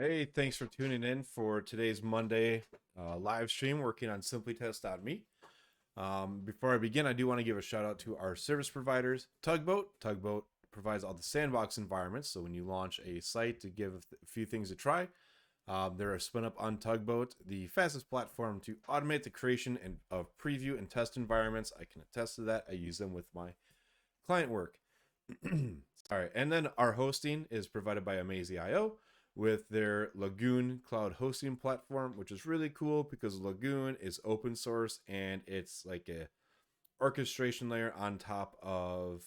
Hey, thanks for tuning in for today's Monday live stream working on simplytest.me. Before I begin, I do want to give a shout out to our service providers, Tugboat. Tugboat provides all the sandbox environments, so when you launch a site to give a few things a try, they're spun up on Tugboat, the fastest platform to automate the creation of preview and test environments. I can attest to that. I use them with my client work. All right, and then our hosting is provided by Amazy.io with their Lagoon cloud hosting platform, which is really cool because Lagoon is open source and it's like a orchestration layer on top of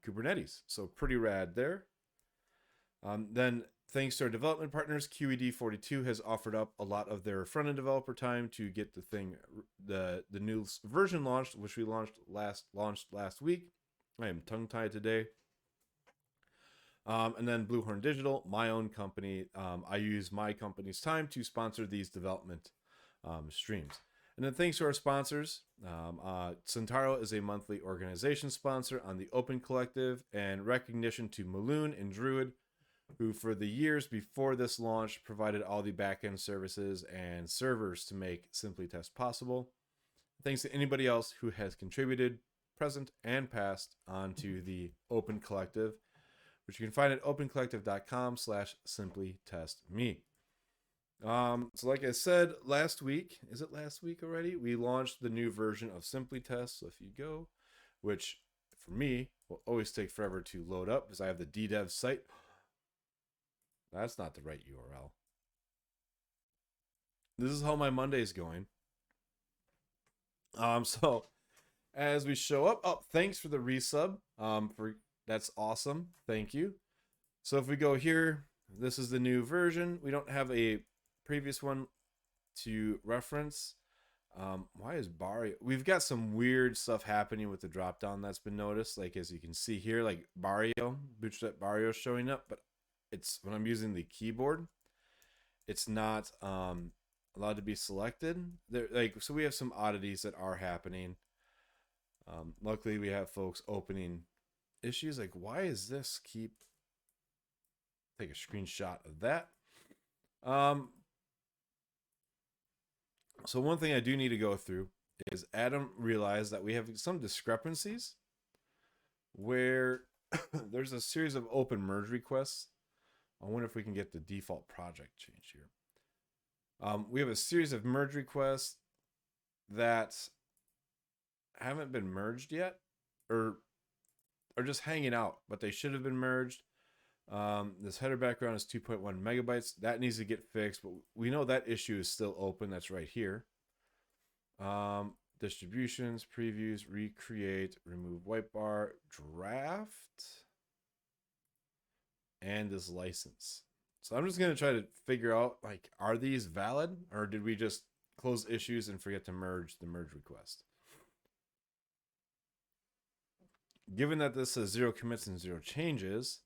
Kubernetes. So pretty rad there. Then thanks to our development partners, QED42 has offered up a lot of their front-end developer time to get the new version launched, which we launched last week. I am tongue-tied today. And then Bluehorn Digital, my own company. I use my company's time to sponsor these development streams. And then thanks to our sponsors, Centauro is a monthly organization sponsor on the Open Collective, and recognition to Maloon and Druid, who for the years before this launch provided all the backend services and servers to make SimplyTest possible. Thanks to anybody else who has contributed, present and past, onto the Open Collective, which you can find at opencollective.com/simplytestme. So like I said, last week, is it last week already? We launched the new version of SimplyTest. So if you go, which for me will always take forever to load up because I have the DDev site. That's not the right URL. This is how my Monday is going. So as we show up, oh, thanks for the resub. That's awesome. Thank you. So if we go here, this is the new version. We don't have a previous one to reference. Why is Barrio? We've got some weird stuff happening with the dropdown that's been noticed. Like as you can see here, like Bootstrap Barrio showing up, but it's when I'm using the keyboard, it's not allowed to be selected. So we have some oddities that are happening. Luckily, we have folks opening issues. Like, why is this keep? Take a screenshot of that. So one thing I do need to go through is Adam realized that we have some discrepancies where there's a series of open merge requests. I wonder if we can get the default project change here. We have a series of merge requests that haven't been merged yet, or are just hanging out, but they should have been merged. This header background is 2.1 megabytes. That needs to get fixed, but we know that issue is still open. That's right here. Distributions, previews, recreate, remove white bar, draft, and this license. So I'm just going to try to figure out, like, are these valid, or did we just close issues and forget to merge the merge request? Given that this says 0 commits and 0 changes,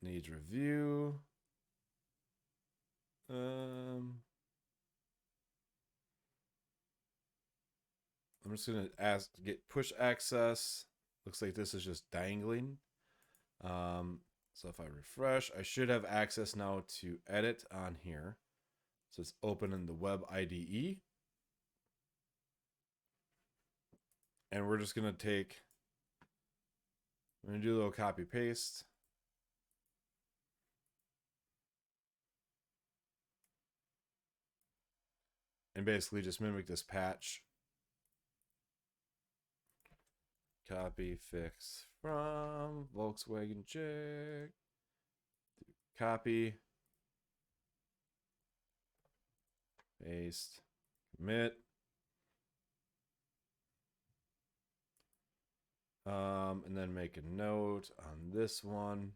needs review. I'm just going to get push access. Looks like this is just dangling. So if I refresh, I should have access now to edit on here. So it's open in the web IDE. And we're just going to I'm going to do a little copy paste. And basically just mimic this patch. Copy, fix from Volkswagen check. Copy. Paste. Commit. And then make a note on this one.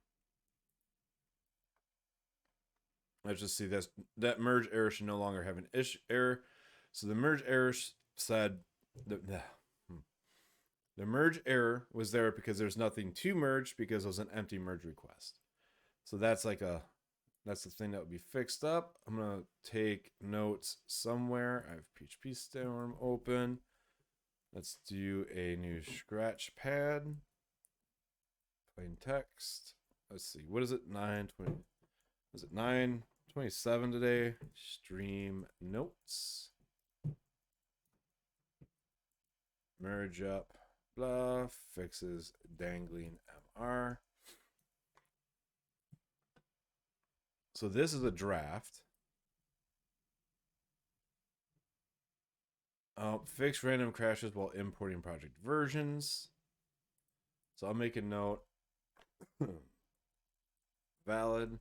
Let's just see this. That merge error should no longer have an error. So the merge error said the merge error was there because there's nothing to merge because it was an empty merge request. So that's that's the thing that would be fixed up. I'm gonna take notes somewhere. I have PHP Storm open. Let's do a new scratch pad. Plain text. Let's see. What is it? 920. is it 9:27 today? Stream notes. Merge up. Blah. Fixes dangling MR. So this is a draft. Fix random crashes while importing project versions. So I'll make a note. Valid.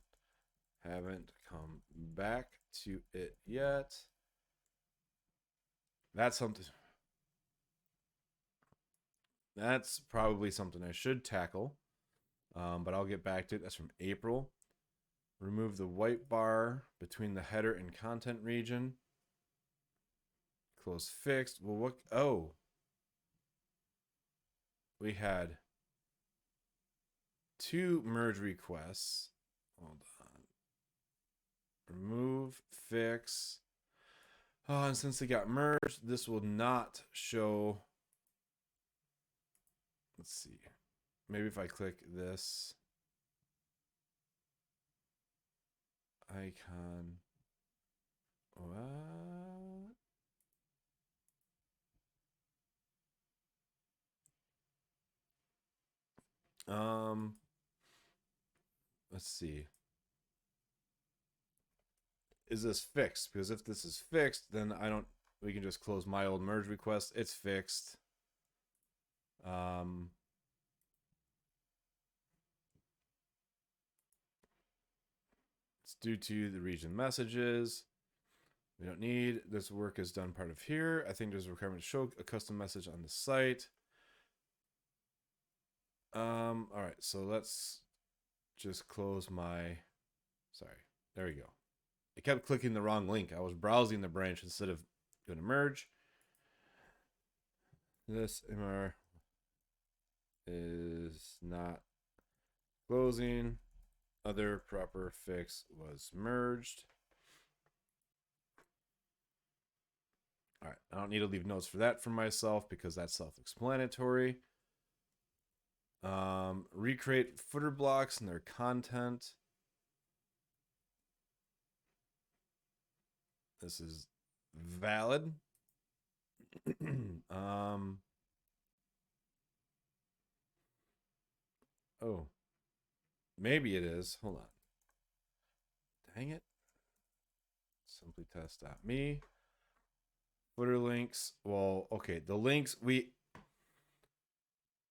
Haven't come back to it yet. That's something. That's probably something I should tackle. But I'll get back to it. That's from April. Remove the white bar between the header and content region. Close fixed. Well, what? Oh. We had 2 merge requests. Hold on. Remove, fix. Oh, and since they got merged, this will not show. Let's see. Maybe if I click this icon. What? Let's see. Is this fixed? Because if this is fixed, then we can just close my old merge request. It's fixed. It's due to the region messages. We don't need this. Work is done part of here. I think there's a requirement to show a custom message on the site. All right, so let's just close my. Sorry, there we go. I kept clicking the wrong link. I was browsing the branch instead of going to merge. This MR is not closing. Other proper fix was merged. All right, I don't need to leave notes for that for myself because that's self-explanatory. Recreate footer blocks and their content. This is valid. Oh, maybe it is. Hold on. Dang it. Simply test.me. Footer links. Well, okay. The links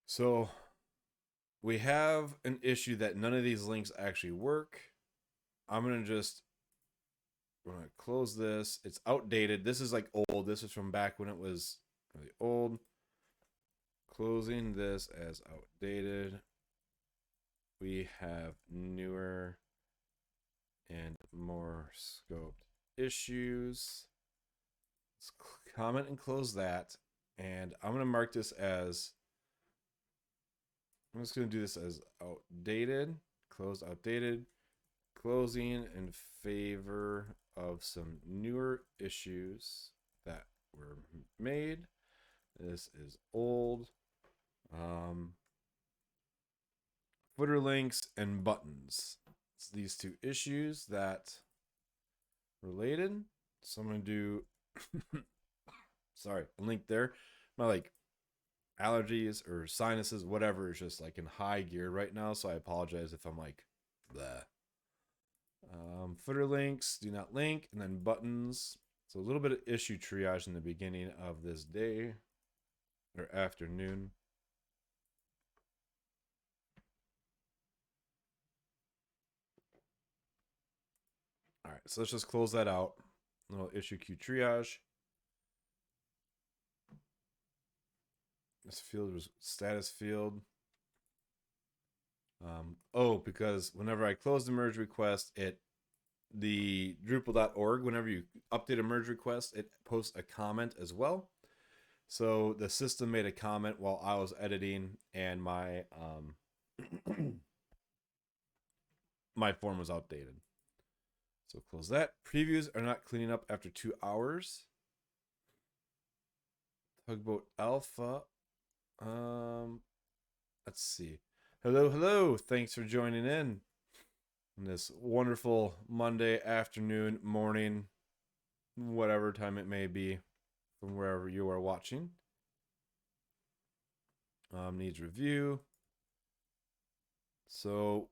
so we have an issue that none of these links actually work. I'm going to close this. It's outdated. This is like old. This is from back when it was really old. Closing this as outdated. We have newer and more scoped issues. Let's comment and close that. And I'm going to mark this as, I'm just going to do this as outdated, close outdated, closing in favor of some newer issues that were made. This is old. Footer links and buttons. It's these 2 issues that related. So I'm going to do, sorry, a link there. My allergies or sinuses, whatever, is just in high gear right now. So I apologize if I'm bleh. Footer links, do not link, and then buttons. So a little bit of issue triage in the beginning of this day or afternoon. All right, so let's just close that out. A little issue queue triage. This field was status field. Because whenever I close the merge request, the Drupal.org, whenever you update a merge request, it posts a comment as well. So the system made a comment while I was editing, and my my form was outdated. So close that. Previews are not cleaning up after 2 hours. Tugboat Alpha. Let's see. Hello. Thanks for joining in. on this wonderful Monday afternoon, morning, whatever time it may be from wherever you are watching. Needs review. So,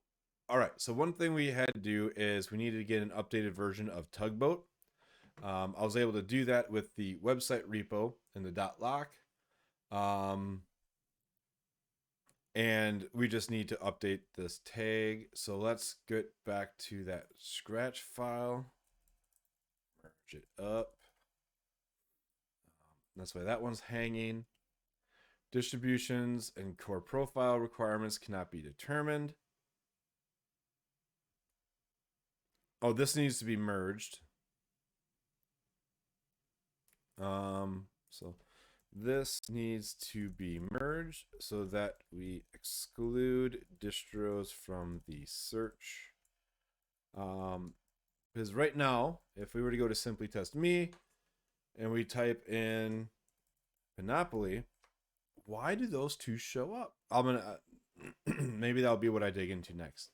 all right. So one thing we had to do is we needed to get an updated version of Tugboat. I was able to do that with the website repo and the .lock. And we just need to update this tag. So let's get back to that Scratch file. Merge it up. That's why that one's hanging. Distributions and core profile requirements cannot be determined. Oh, this needs to be merged. So this needs to be merged so that we exclude distros from the search. Because right now, if we were to go to Simply Test Me and we type in Panoply, why do those two show up? I'm gonna maybe that'll be what I dig into next.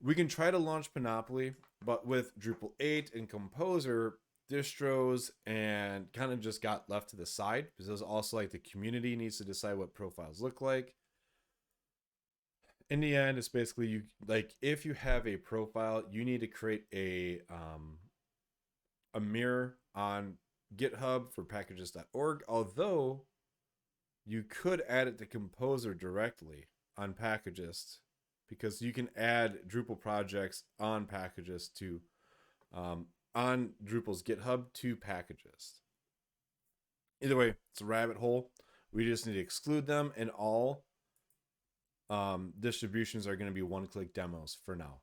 We can try to launch Panoply, but with Drupal 8 and Composer, distros and kind of just got left to the side because there's also like the community needs to decide what profiles look like. In the end, it's basically you like if you have a profile, you need to create a mirror on GitHub for packages.org, although you could add it to Composer directly on Packagist because you can add Drupal projects on Packagist to on Drupal's GitHub to Packagist. Either way, it's a rabbit hole. We just need to exclude them, and all distributions are going to be one-click demos for now.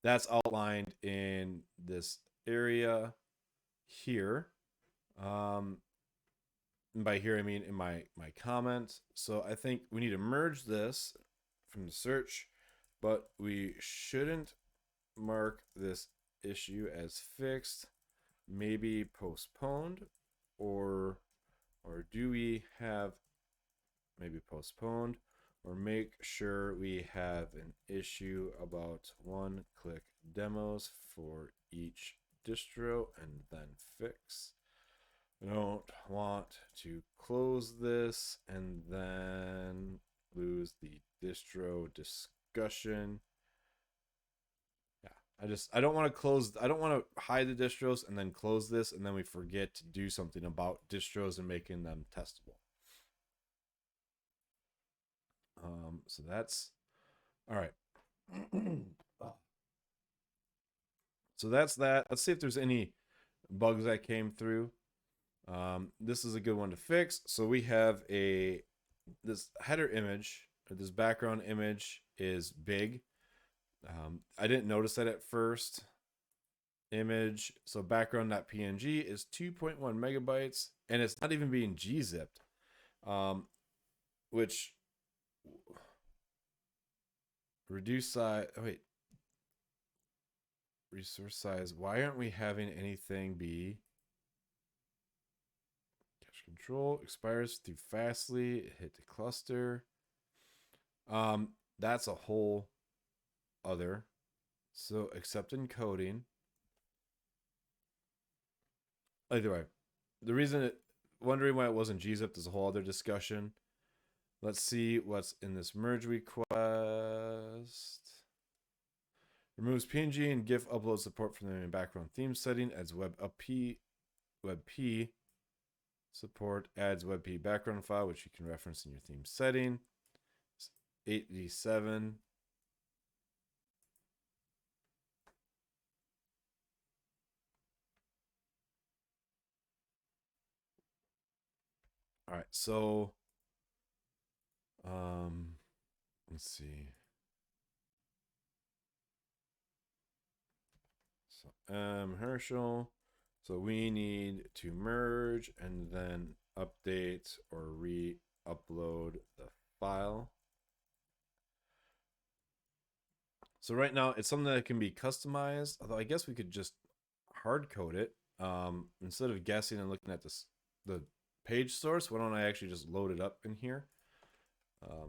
That's outlined in this area here. And by here, I mean in my comment. So I think we need to merge this from the search, but we shouldn't mark this issue as fixed, maybe postponed, or do we have maybe postponed, or make sure we have an issue about one-click demos for each distro and then fix. I don't want to close this and then lose the distro discussion. I don't want to close. I don't want to hide the distros and then close this and then we forget to do something about distros and making them testable. So that's all right. So that's that. Let's see if there's any bugs that came through. This is a good one to fix. So we have this header image, or this background image is big. I didn't notice that at first. Image, so background.png is 2.1 megabytes, and it's not even being gzipped, which reduce size. Oh, wait, resource size. Why aren't we having anything be cache control? Expires too fastly. Hit the cluster. That's a whole other. So accept encoding. Either way, the reason wondering why it wasn't gzipped is a whole other discussion. Let's see what's in this merge request. Removes PNG and GIF upload support from the main background theme setting. Adds WebP support. Adds WebP background file, which you can reference in your theme setting. 8D7. All right, so let's see. So Herschel. So we need to merge and then update or re-upload the file. So right now it's something that can be customized, although I guess we could just hard code it. Instead of guessing and looking at the page source, why don't I actually just load it up in here?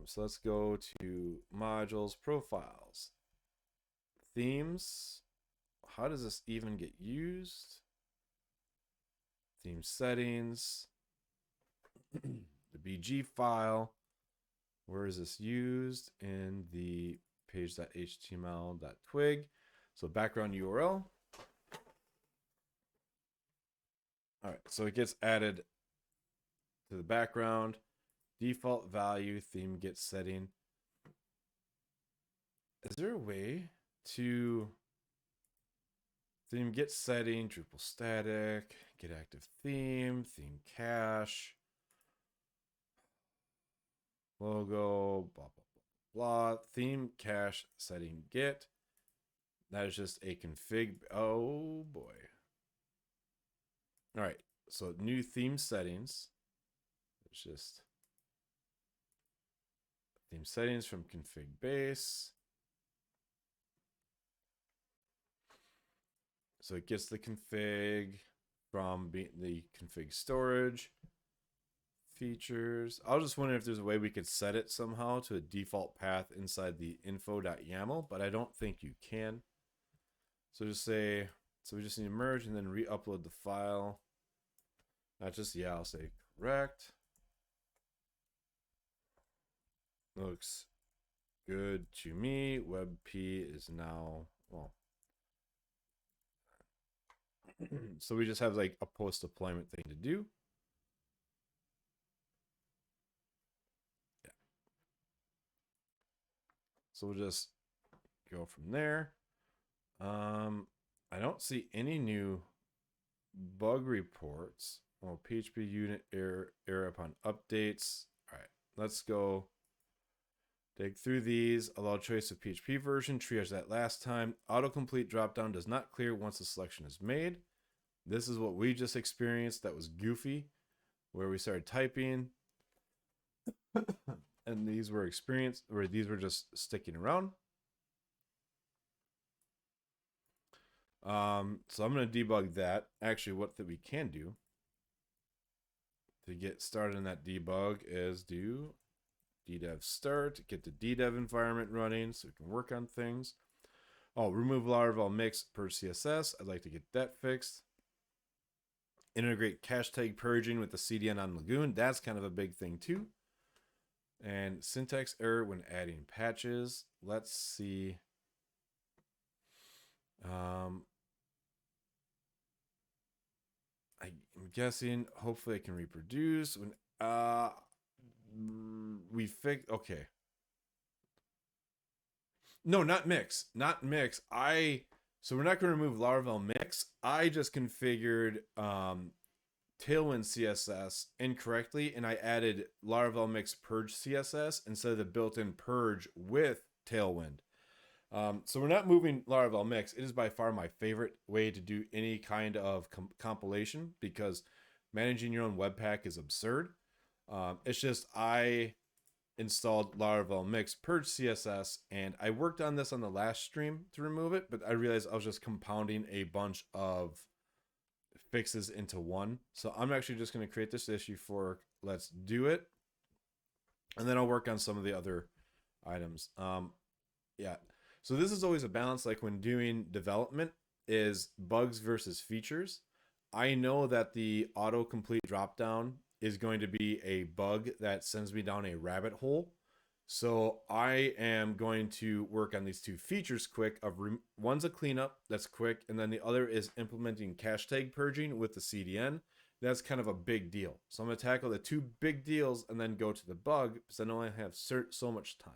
So let's go to modules, profiles, themes. How does this even get used? Theme settings. The BG file. Where is this used? In the page.html.twig. So background URL. All right, so it gets added to the background. Default value theme get setting. Is there a way to theme get setting, Drupal static, get active theme cache, logo, blah, blah, blah, blah, theme cache setting get. That is just a config. Oh boy. All right, so new theme settings. It's just theme settings from config base. So it gets the config from the config storage features. I was just wondering if there's a way we could set it somehow to a default path inside the info.yaml, but I don't think you can. So just say, so we just need to merge and then re-upload the file. Not just, yeah, I'll say correct. Looks good to me. WebP is now, well, so we just have like a post deployment thing to do. Yeah. So we'll just go from there. I don't see any new bug reports. Oh, PHP unit error upon updates. All right, let's go dig through these. Allow choice of PHP version. Triage that last time. Autocomplete dropdown does not clear once the selection is made. This is what we just experienced. That was goofy, where we started typing, and these were experienced, or these were just sticking around. So I'm going to debug that. Actually, what that we can do to get started in that debug is do ddev start, get the ddev environment running so we can work on things. Oh, remove Laravel mix purge CSS. I'd like to get that fixed. Integrate cache tag purging with the CDN on Lagoon. That's kind of a big thing too. And syntax error when adding patches. Let's see. I'm guessing hopefully I can reproduce when we fix. Okay, no, not mix. So we're not going to remove Laravel mix. I just configured Tailwind CSS incorrectly, and I added Laravel mix purge CSS instead of the built-in purge with Tailwind. So we're not moving Laravel mix. It is by far my favorite way to do any kind of compilation because managing your own Webpack is absurd. It's just I installed Laravel mix purge CSS, and I worked on this on the last stream to remove it, but I realized I was just compounding a bunch of fixes into one. So I'm actually just going to create this issue for let's do it, and then I'll work on some of the other items. Yeah. So this is always a balance, like when doing development, is bugs versus features. I know that the autocomplete dropdown is going to be a bug that sends me down a rabbit hole. So I am going to work on these two features quick. One's a cleanup, that's quick, and then the other is implementing cache tag purging with the CDN. That's kind of a big deal. So I'm going to tackle the two big deals and then go to the bug because I only have so much time.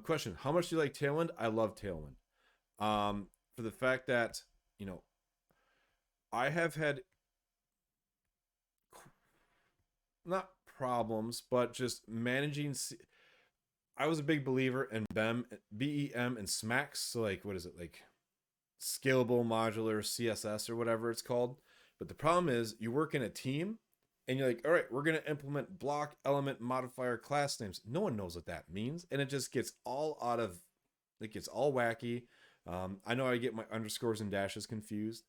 Question: how much do you like Tailwind? I love Tailwind. For the fact that, you know, I have had not problems, but just managing. I was a big believer in BEM, and SMAX. So like, what is it, like scalable modular CSS or whatever it's called? But the problem is you work in a team and you're like, all right, we're going to implement block element modifier class names. No one knows what that means. And it just gets all it gets all wacky. I know I get my underscores and dashes confused.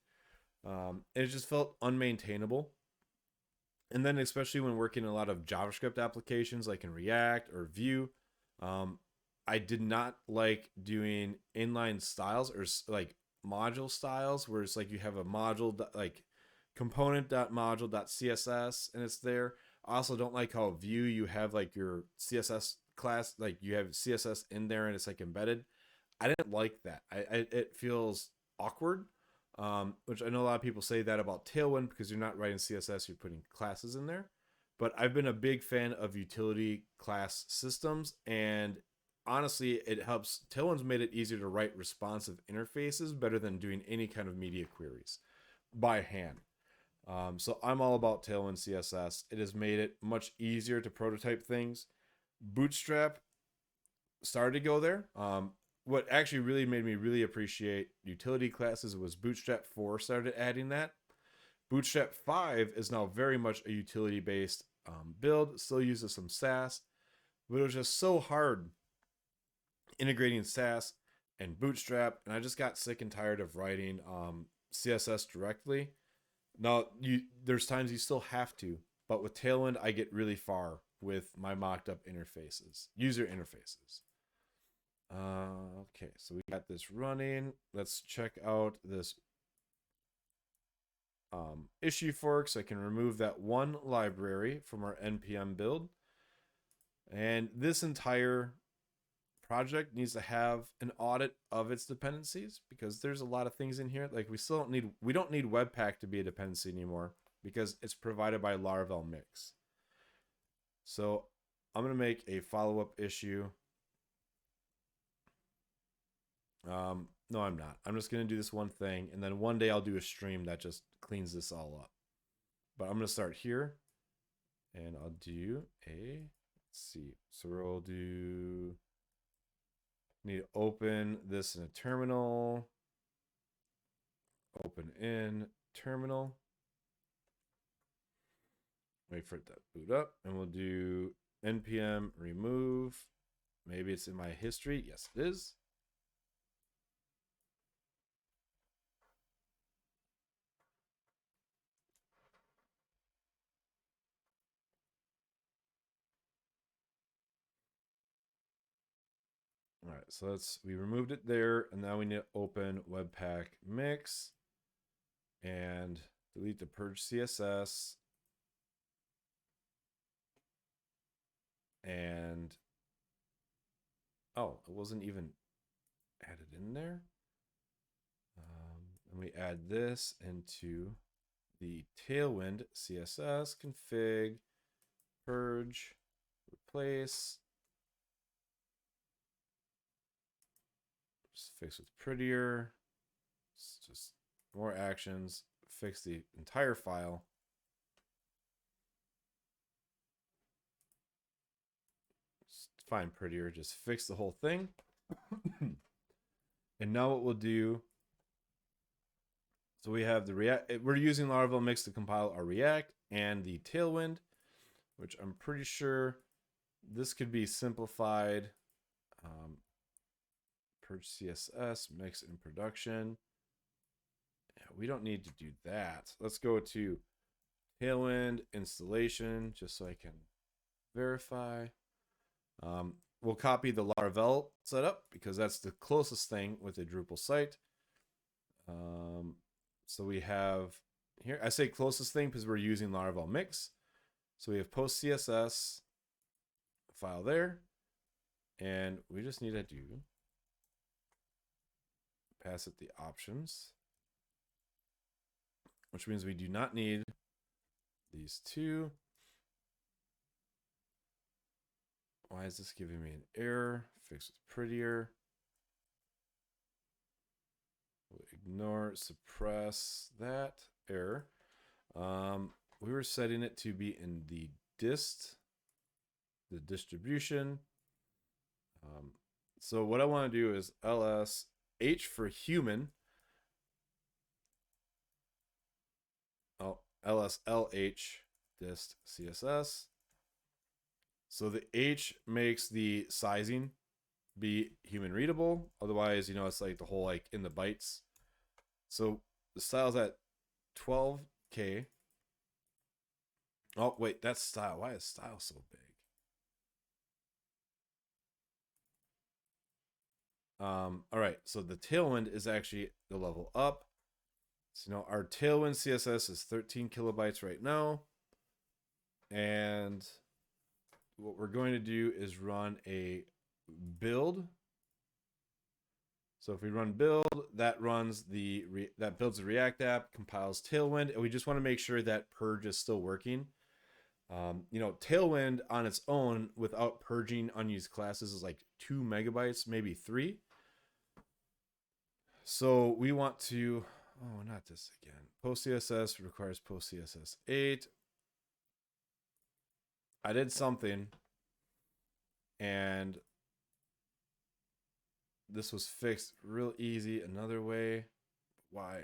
And it just felt unmaintainable. And then especially when working in a lot of JavaScript applications like in React or Vue, I did not like doing inline styles or like module styles where it's like you have a module like component.module.css and it's there. I also don't like how Vue you have like your CSS class, like you have CSS in there and it's like embedded. I didn't like that. It feels awkward, which I know a lot of people say that about Tailwind because you're not writing CSS, you're putting classes in there. But I've been a big fan of utility class systems, and honestly, it helps. Tailwind's made it easier to write responsive interfaces better than doing any kind of media queries by hand. So I'm all about Tailwind CSS. It has made it much easier to prototype things. Bootstrap started to go there. What actually really made me really appreciate utility classes was Bootstrap 4 started adding that. Bootstrap 5 is now very much a utility based build, still uses some Sass, but it was just so hard integrating Sass and Bootstrap, and I just got sick and tired of writing CSS directly. Now, there's times you still have to, but with Tailwind, I get really far with my mocked up interfaces, user interfaces. Okay, so we got this running. Let's check out this issue fork so I can remove that one library from our npm build. And this entire project needs to have an audit of its dependencies because there's a lot of things in here. Like we don't need Webpack to be a dependency anymore because it's provided by Laravel Mix. So I'm going to make a follow-up issue. No, I'm not. I'm just going to do this one thing, and then one day I'll do a stream that just cleans this all up. But I'm going to start here, and I'll do let's see. So we'll do, need to open this in a terminal. Open in terminal. Wait for it to boot up, and we'll do npm remove. Maybe it's in my history. Yes, it is. All right, so we removed it there, and now we need to open Webpack Mix and delete the Purge CSS. And oh, it wasn't even added in there. And we add this into the Tailwind CSS config, purge, replace. Just fix with prettier. It's just more actions. Fix the entire file. Just find prettier. Just fix the whole thing. And now what we'll do. So we have the React. We're using Laravel Mix to compile our React and the Tailwind, which I'm pretty sure this could be simplified. Purge CSS, mix in production. Yeah, we don't need to do that. Let's go to Tailwind installation just so I can verify. We'll copy the Laravel setup because that's the closest thing with a Drupal site. So we have here, I say closest thing because we're using Laravel Mix. So we have post CSS file there, and we just need to do pass it the options, which means we do not need these two. Why is this giving me an error? Fix with prettier. We'll ignore, suppress that error. We were setting it to be in the dist, the distribution. So what I want to do is ls h for human. Oh, ls lh dist css. So the h makes the sizing be human readable. Otherwise, it's like the whole like in the bytes. So the style's at 12K. Oh, wait, that's style. Why is style so big? All right, so the Tailwind is actually the level up. So our Tailwind CSS is 13 kilobytes right now. And what we're going to do is run a build. So if we run build, that runs that builds the React app, compiles Tailwind, and we just want to make sure that Purge is still working. Tailwind on its own without purging unused classes is like 2 megabytes, maybe 3. So we want to, not this again. Post CSS requires post CSS 8. I did something and this was fixed real easy another way. Why?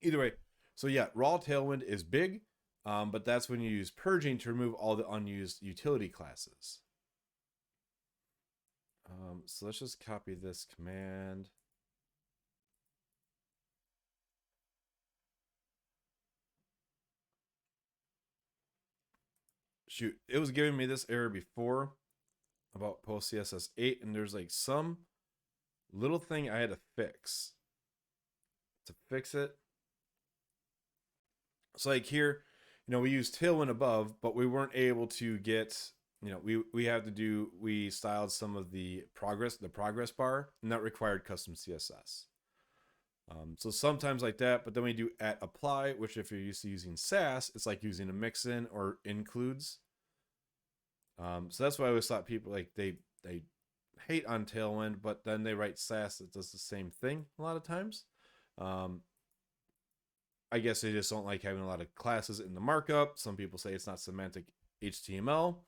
Either way. So yeah, raw Tailwind is big, but that's when you use purging to remove all the unused utility classes. So let's just copy this command. Shoot, it was giving me this error before about post CSS 8, and there's like some little thing I had to fix it. So like here, we used Tailwind above, but we weren't able to get, we styled some of the progress bar, and that required custom CSS. So sometimes like that, but then we do @apply, which if you're used to using Sass, it's like using a mixin or includes. So that's why I always thought people like they hate on Tailwind, but then they write Sass that does the same thing a lot of times. I guess they just don't like having a lot of classes in the markup. Some people say it's not semantic HTML.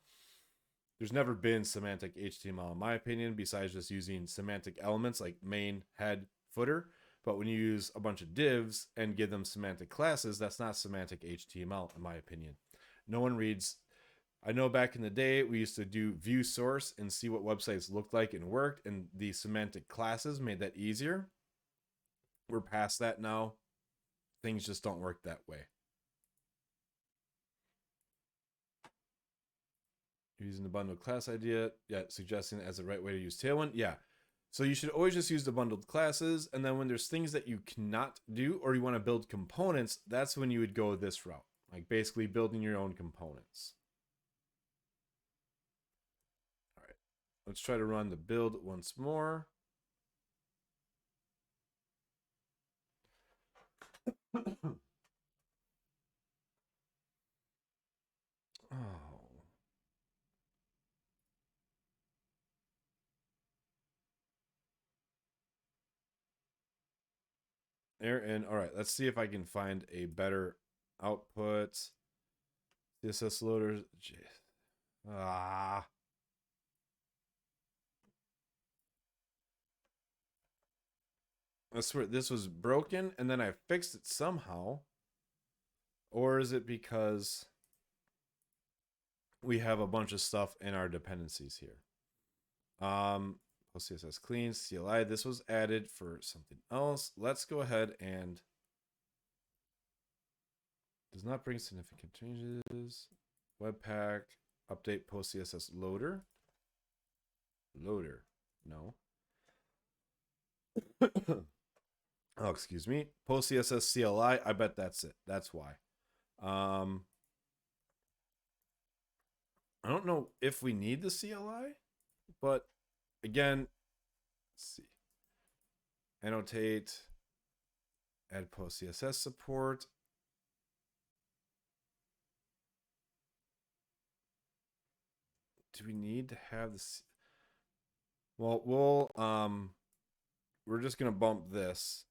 There's never been semantic HTML in my opinion, besides just using semantic elements like main, head, footer. But when you use a bunch of divs and give them semantic classes, that's not semantic HTML in my opinion. No one reads. I know back in the day, we used to do view source and see what websites looked like and worked, and the semantic classes made that easier. We're past that now. Things just don't work that way. Using the bundled class idea, suggesting it as the right way to use Tailwind. Yeah. So you should always just use the bundled classes, and then when there's things that you cannot do or you want to build components, that's when you would go this route, like basically building your own components. All right, let's try to run the build once more. And all right, let's see if I can find a better output. CSS loaders. I swear this was broken and then I fixed it somehow. Or is it because we have a bunch of stuff in our dependencies here? Post CSS clean, CLI. This was added for something else. Let's go ahead and does not bring significant changes. Webpack, update post CSS loader. No. Oh, excuse me. Post CSS CLI. I bet that's it. That's why. I don't know if we need the CLI, but again, let's see. Annotate, add post CSS support. Do we need to have this? Well, we're just gonna bump this.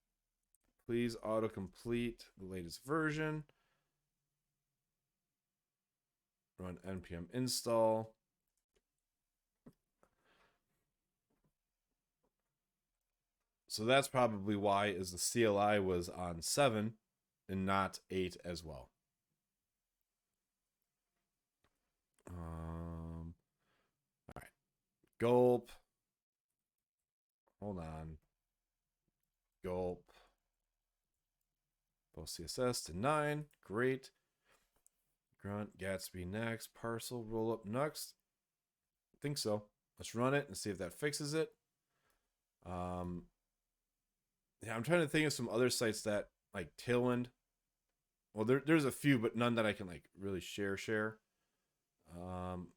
Please autocomplete the latest version. Run npm install. So that's probably why is the CLI was on 7 and not 8 as well. All right. Gulp. Hold on. Gulp. Post CSS to 9. Great. Grunt, Gatsby next. Parcel, roll up next. I think so. Let's run it and see if that fixes it. Um, yeah, I'm trying to think of some other sites that like Tailwind. Well, there's a few, but none that I can like really share. Um,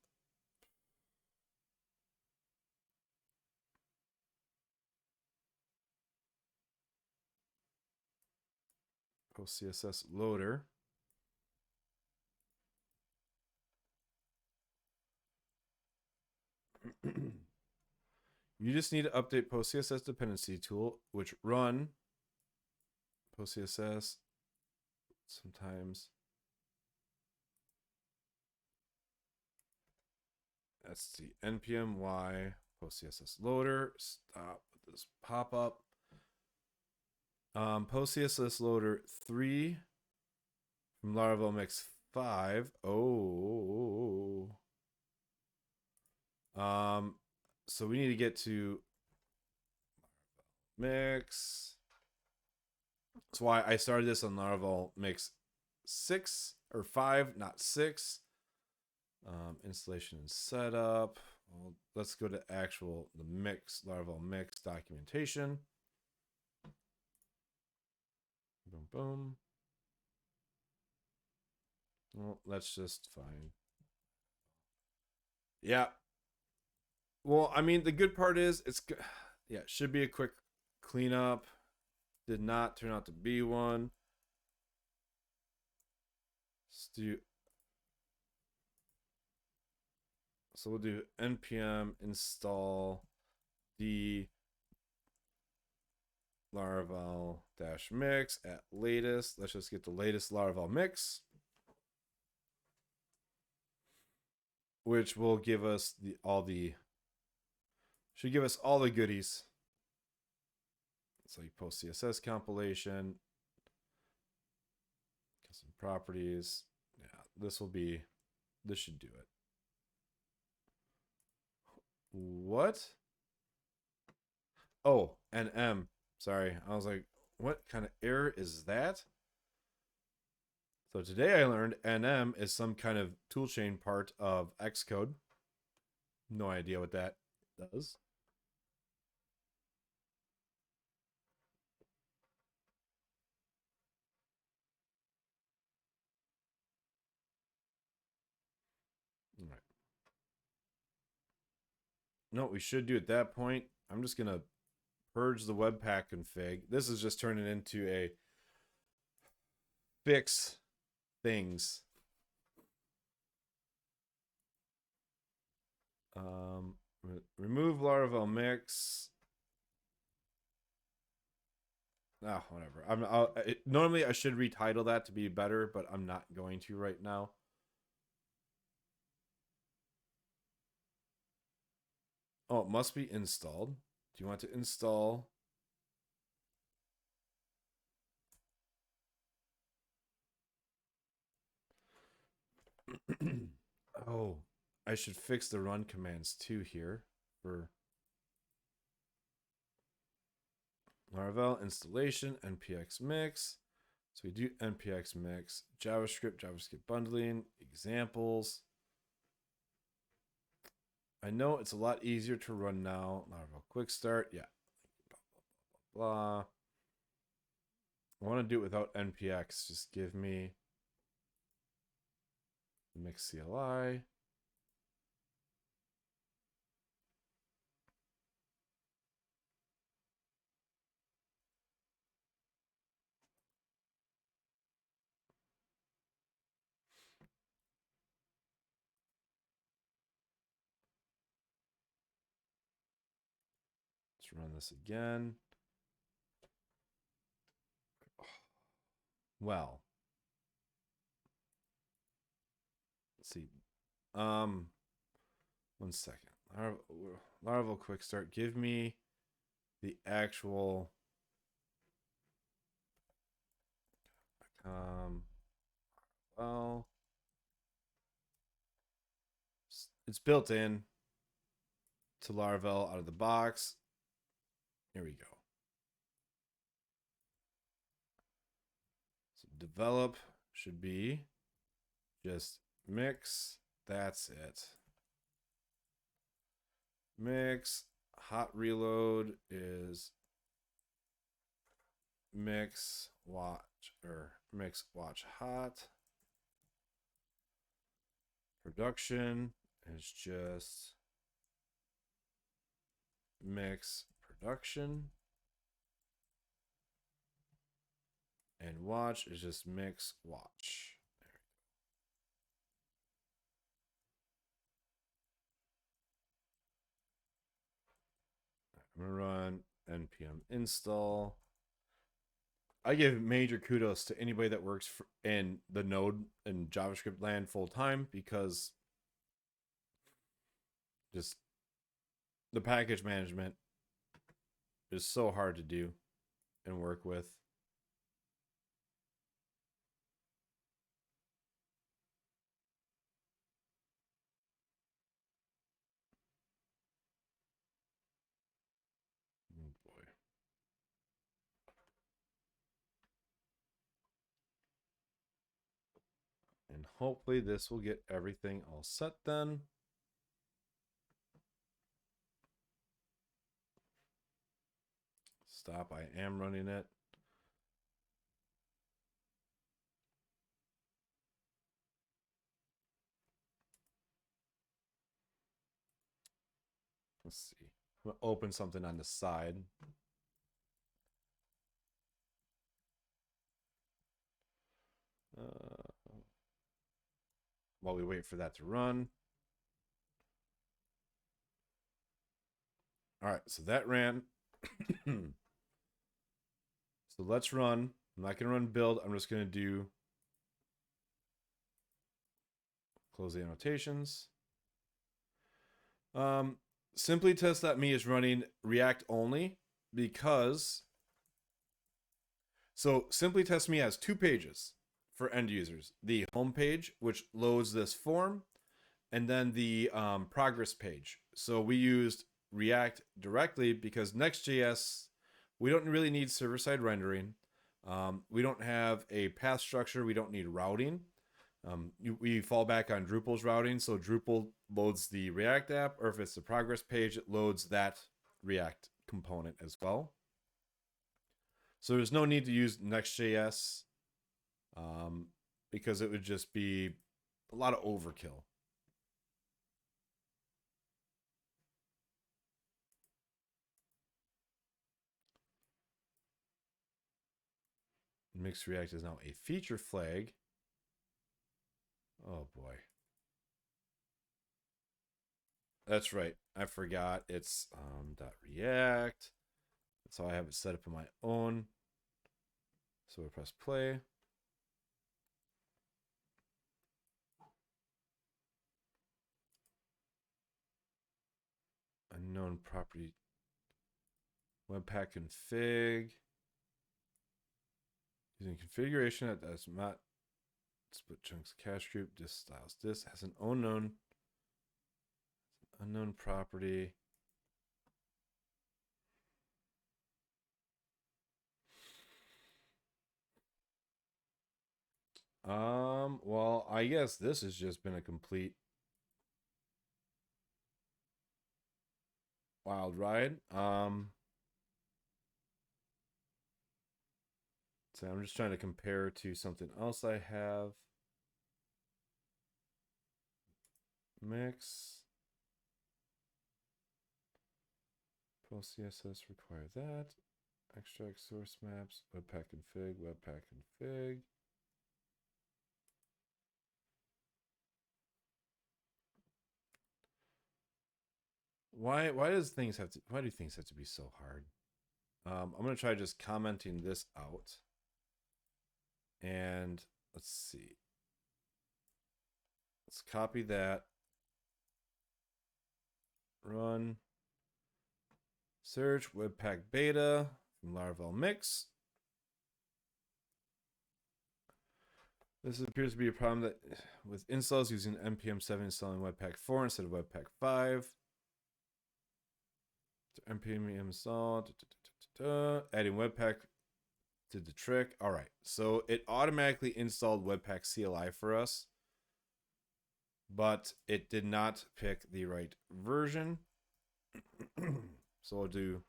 Post CSS loader. You just need to update Post CSS dependency tool, which run Post CSS sometimes. That's the npm y Post CSS loader. Stop with this pop up. Post CSS loader 3 from Laravel Mix 5. Oh. So we need to get to Mix. That's why I started this on Laravel Mix 6 or 5, not 6. Installation and setup. Well, let's go to the mix, Laravel Mix documentation. Boom, boom. Well, that's just fine. Yeah. Well, I mean, the good part is it should be a quick cleanup. Did not turn out to be one. So we'll do npm install the Laravel -mix at latest. Let's just get the latest Laravel mix, which will give us should give us all the goodies. It's like post CSS compilation, custom properties. Yeah, this should do it. What? Oh, NM. Sorry, I was like, what kind of error is that? So today I learned NM is some kind of toolchain part of Xcode. No idea what that does. All right. No, we should do at that point. I'm just going to purge the Webpack config. This is just turning into a fix things. Remove Laravel mix. Whatever. Normally I should retitle that to be better, but I'm not going to right now. Oh, it must be installed. Do you want to install? Oh, I should fix the run commands too here for Laravel installation, npx mix. So we do npx mix, JavaScript bundling, examples. I know it's a lot easier to run now. Laravel quick start, yeah. Blah, blah, blah, blah. I want to do it without npx. Just give me the mix CLI. Let's run this again. Well, let's see. 1 second. Laravel quick start. Give me the actual well, it's built in to Laravel out of the box. Here we go. So develop should be just mix. That's it. Mix. hot reload is mix watch hot. Production is just mix production. And watch is just mix watch. I'm gonna run npm install. I give major kudos to anybody that works in the Node and JavaScript land full time, because just the package management is so hard to do and work with. Oh boy. And hopefully this will get everything all set then. Stop, I am running it. Let's see. I'm gonna open something on the side. While we wait for that to run. All right, so that ran. So let's run. I'm not going to run build. I'm just going to do close the annotations. Simply test.me is running React only because Simply Test Me has 2 pages for end users: the home page, which loads this form, and then the progress page. So we used React directly because Next.js, we don't really need server-side rendering. We don't have a path structure. We don't need routing. We fall back on Drupal's routing. So Drupal loads the React app, or if it's the progress page, it loads that React component as well. So there's no need to use Next.js because it would just be a lot of overkill. Mixed React is now a feature flag. Oh boy. That's right. I forgot. It's .react. That's how I have it set up in my own. So we press play. Unknown property. Webpack config. Using configuration that does not split chunks cache group. This styles this has an unknown property. Well, I guess this has just been a complete wild ride. So I'm just trying to compare to something else I have. Mix. Post CSS require that. Extract source maps. Webpack config. Webpack config. Why do things have to be so hard? I'm gonna try just commenting this out. And let's see. Let's copy that. Run. Search Webpack beta from Laravel mix. This appears to be a problem that with installs using npm 7 installing Webpack 4 instead of Webpack 5. npm install. Adding Webpack did the trick. All right, so it automatically installed Webpack CLI for us, but it did not pick the right version. So we'll do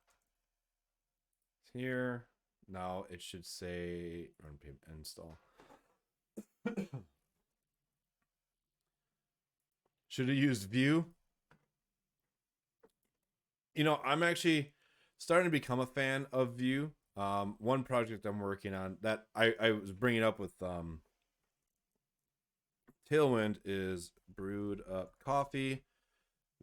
here. Now it should say npm install. Should have used Vue. You know, I'm actually starting to become a fan of Vue. One project I'm working on that I was bringing up with Tailwind is brewed up coffee.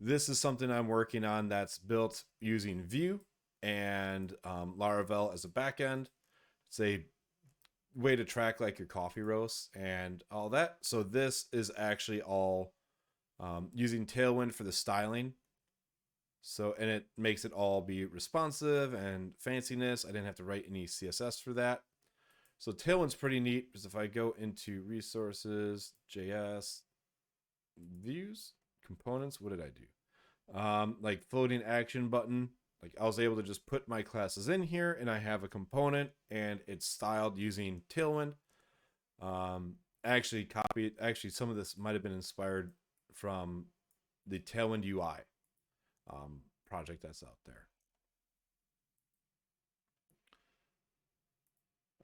This is something I'm working on that's built using Vue and Laravel as a backend. It's a way to track like your coffee roasts and all that. So this is actually all using Tailwind for the styling. So, and it makes it all be responsive and fanciness. I didn't have to write any CSS for that. So Tailwind's pretty neat because if I go into resources, JS, views, components, what did I do? Like floating action button. Like I was able to just put my classes in here and I have a component and it's styled using Tailwind. Actually some of this might have been inspired from the Tailwind UI project that's out there.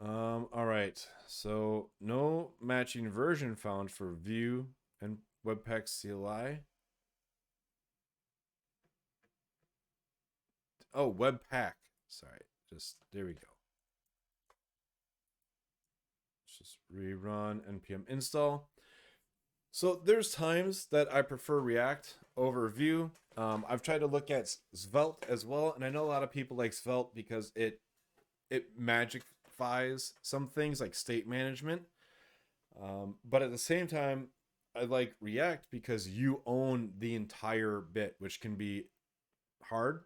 All right, so no matching version found for Vue and Webpack CLI. Oh, Webpack. Sorry, just there we go. Let's just rerun npm install. So there's times that I prefer React over Vue. I've tried to look at Svelte as well, and I know a lot of people like Svelte because it magifies some things like state management. But at the same time, I like React because you own the entire bit, which can be hard.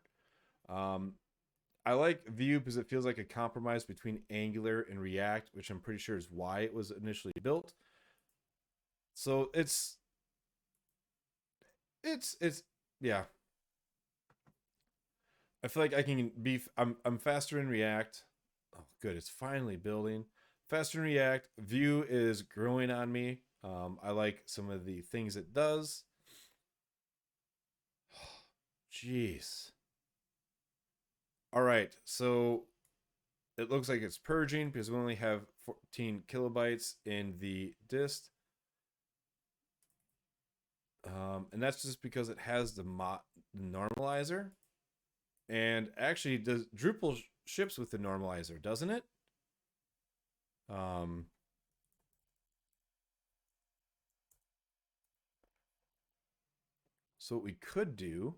I like Vue because it feels like a compromise between Angular and React, which I'm pretty sure is why it was initially built. So it's yeah. I feel like I can be I'm faster in React. Oh, good, it's finally building. Faster in React. Vue is growing on me. I like some of the things it does. Jeez. All right, so it looks like it's purging because we only have 14 kilobytes in the dist. And that's just because it has the normalizer. And actually, does Drupal ships with the normalizer, doesn't it? So what we could do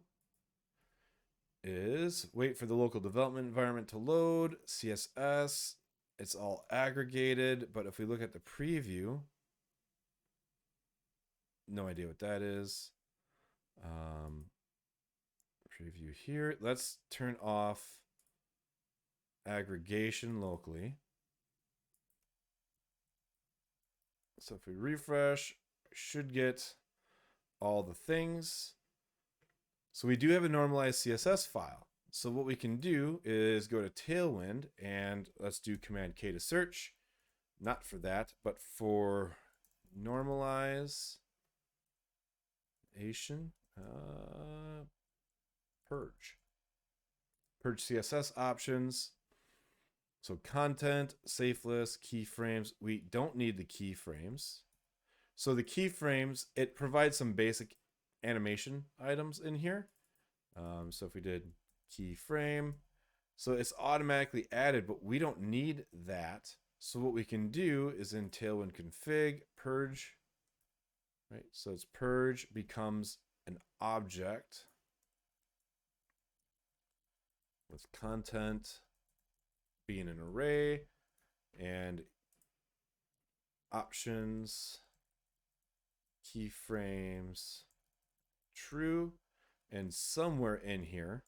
is wait for the local development environment to load, CSS, it's all aggregated, but if we look at the preview, no idea what that is. Preview here. Let's turn off aggregation locally. So if we refresh, should get all the things. So we do have a normalized CSS file. So what we can do is go to Tailwind and let's do Command K to search. Not for that, but for normalization, purge. Purge CSS options. So content, safe list, keyframes. We don't need the keyframes. So the keyframes, it provides some basic animation items in here. So if we did keyframe, so it's automatically added, but we don't need that. So what we can do is in Tailwind config, purge, right? So it's purge becomes an object with content being an array and options, keyframes, true, and somewhere in here,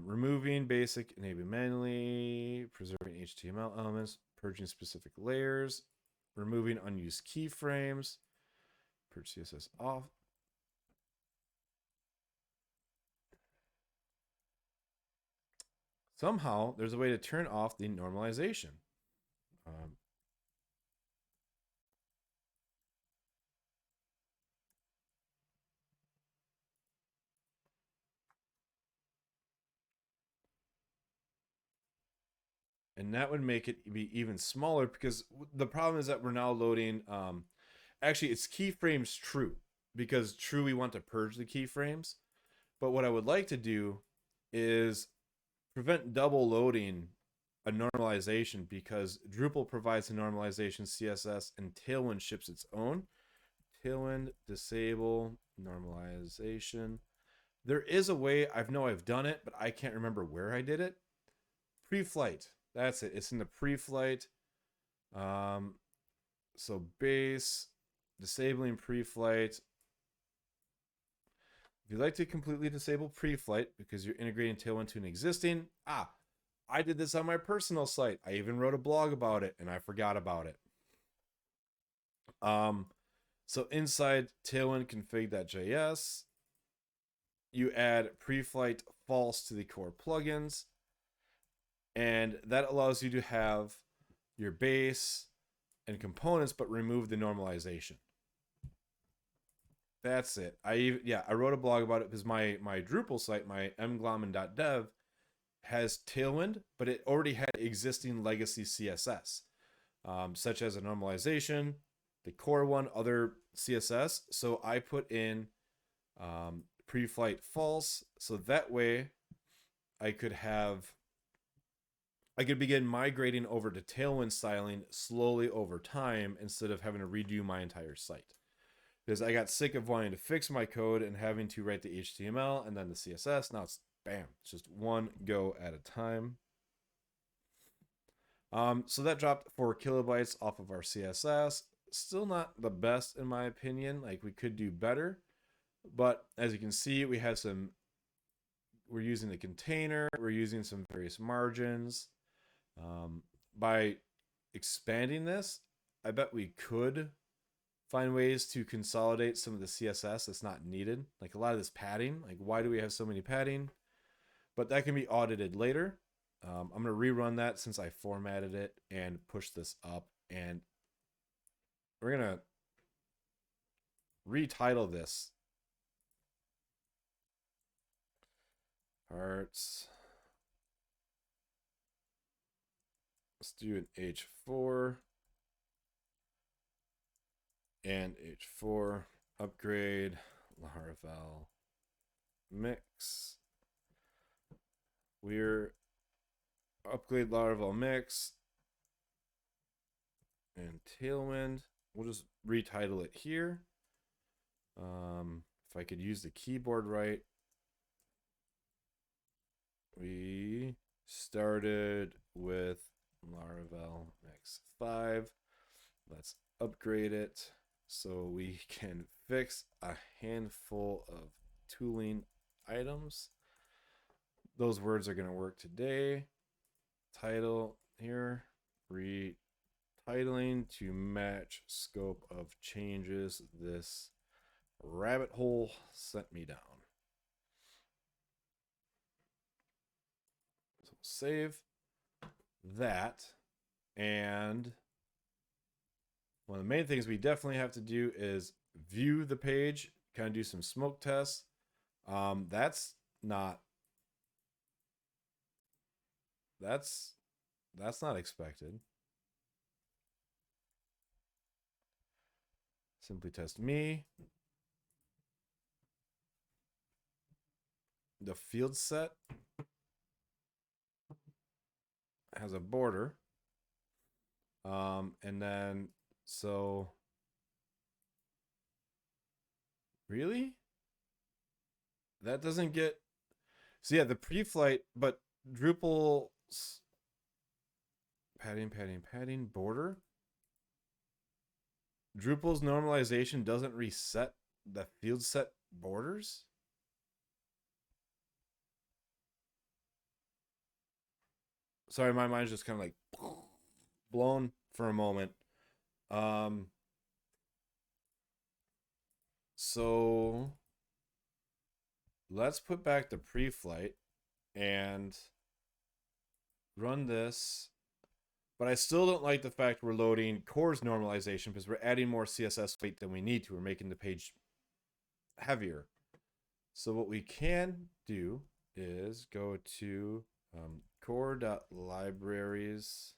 removing basic, enabling manually, preserving HTML elements, purging specific layers, removing unused keyframes, purge CSS off. Somehow, there's a way to turn off the normalization. And that would make it be even smaller, because the problem is that we're now loading, actually it's keyframes true, because true, we want to purge the keyframes. But what I would like to do is prevent double loading a normalization, because Drupal provides a normalization CSS and Tailwind ships its own. Tailwind disable normalization. There is a way, I've done it, but I can't remember where I did it. Pre-flight. That's it. It's in the pre-flight. So base, disabling pre-flight. If you'd like to completely disable pre-flight because you're integrating Tailwind to an existing, I did this on my personal site. I even wrote a blog about it and I forgot about it. So inside Tailwind config.js, you add pre-flight false to the core plugins, and that allows you to have your base and components, but remove the normalization. That's it. I wrote a blog about it because my Drupal site, my mglommen.dev, has Tailwind, but it already had existing legacy CSS, such as a normalization, the core one, other CSS. So I put in pre-flight false, so that way I could begin migrating over to Tailwind styling slowly over time instead of having to redo my entire site. Because I got sick of wanting to fix my code and having to write the HTML and then the CSS. Now it's bam, it's just one go at a time. So that dropped 4 kilobytes off of our CSS. Still not the best in my opinion. Like, we could do better. But as you can see, we're using the container, we're using some various margins. By expanding this, I bet we could find ways to consolidate some of the CSS that's not needed. Like a lot of this padding, like why do we have so many padding? But that can be audited later. I'm going to rerun that since I formatted it and push this up. And we're going to retitle this. Parts. Let's do an H4 and H4 upgrade Laravel mix. We're upgrade Laravel mix and Tailwind. We'll just retitle it here. If I could use the keyboard right, we started with Laravel mix 5. Let's upgrade it so we can fix a handful of tooling items. Those words are going to work today. Title here, retitling to match scope of changes this rabbit hole sent me down. So save that. And one of the main things we definitely have to do is view the page, kind of do some smoke tests. That's not expected. Simply test me. The field set has a border. And then, so really? That doesn't get, so yeah, the pre-flight, but Drupal's padding border. Drupal's normalization doesn't reset the field set borders. Sorry, my mind's just kind of like blown for a moment. So let's put back the pre-flight and run this. But I still don't like the fact we're loading cores normalization because we're adding more CSS weight than we need to. We're making the page heavier. So what we can do is go to core.libraries.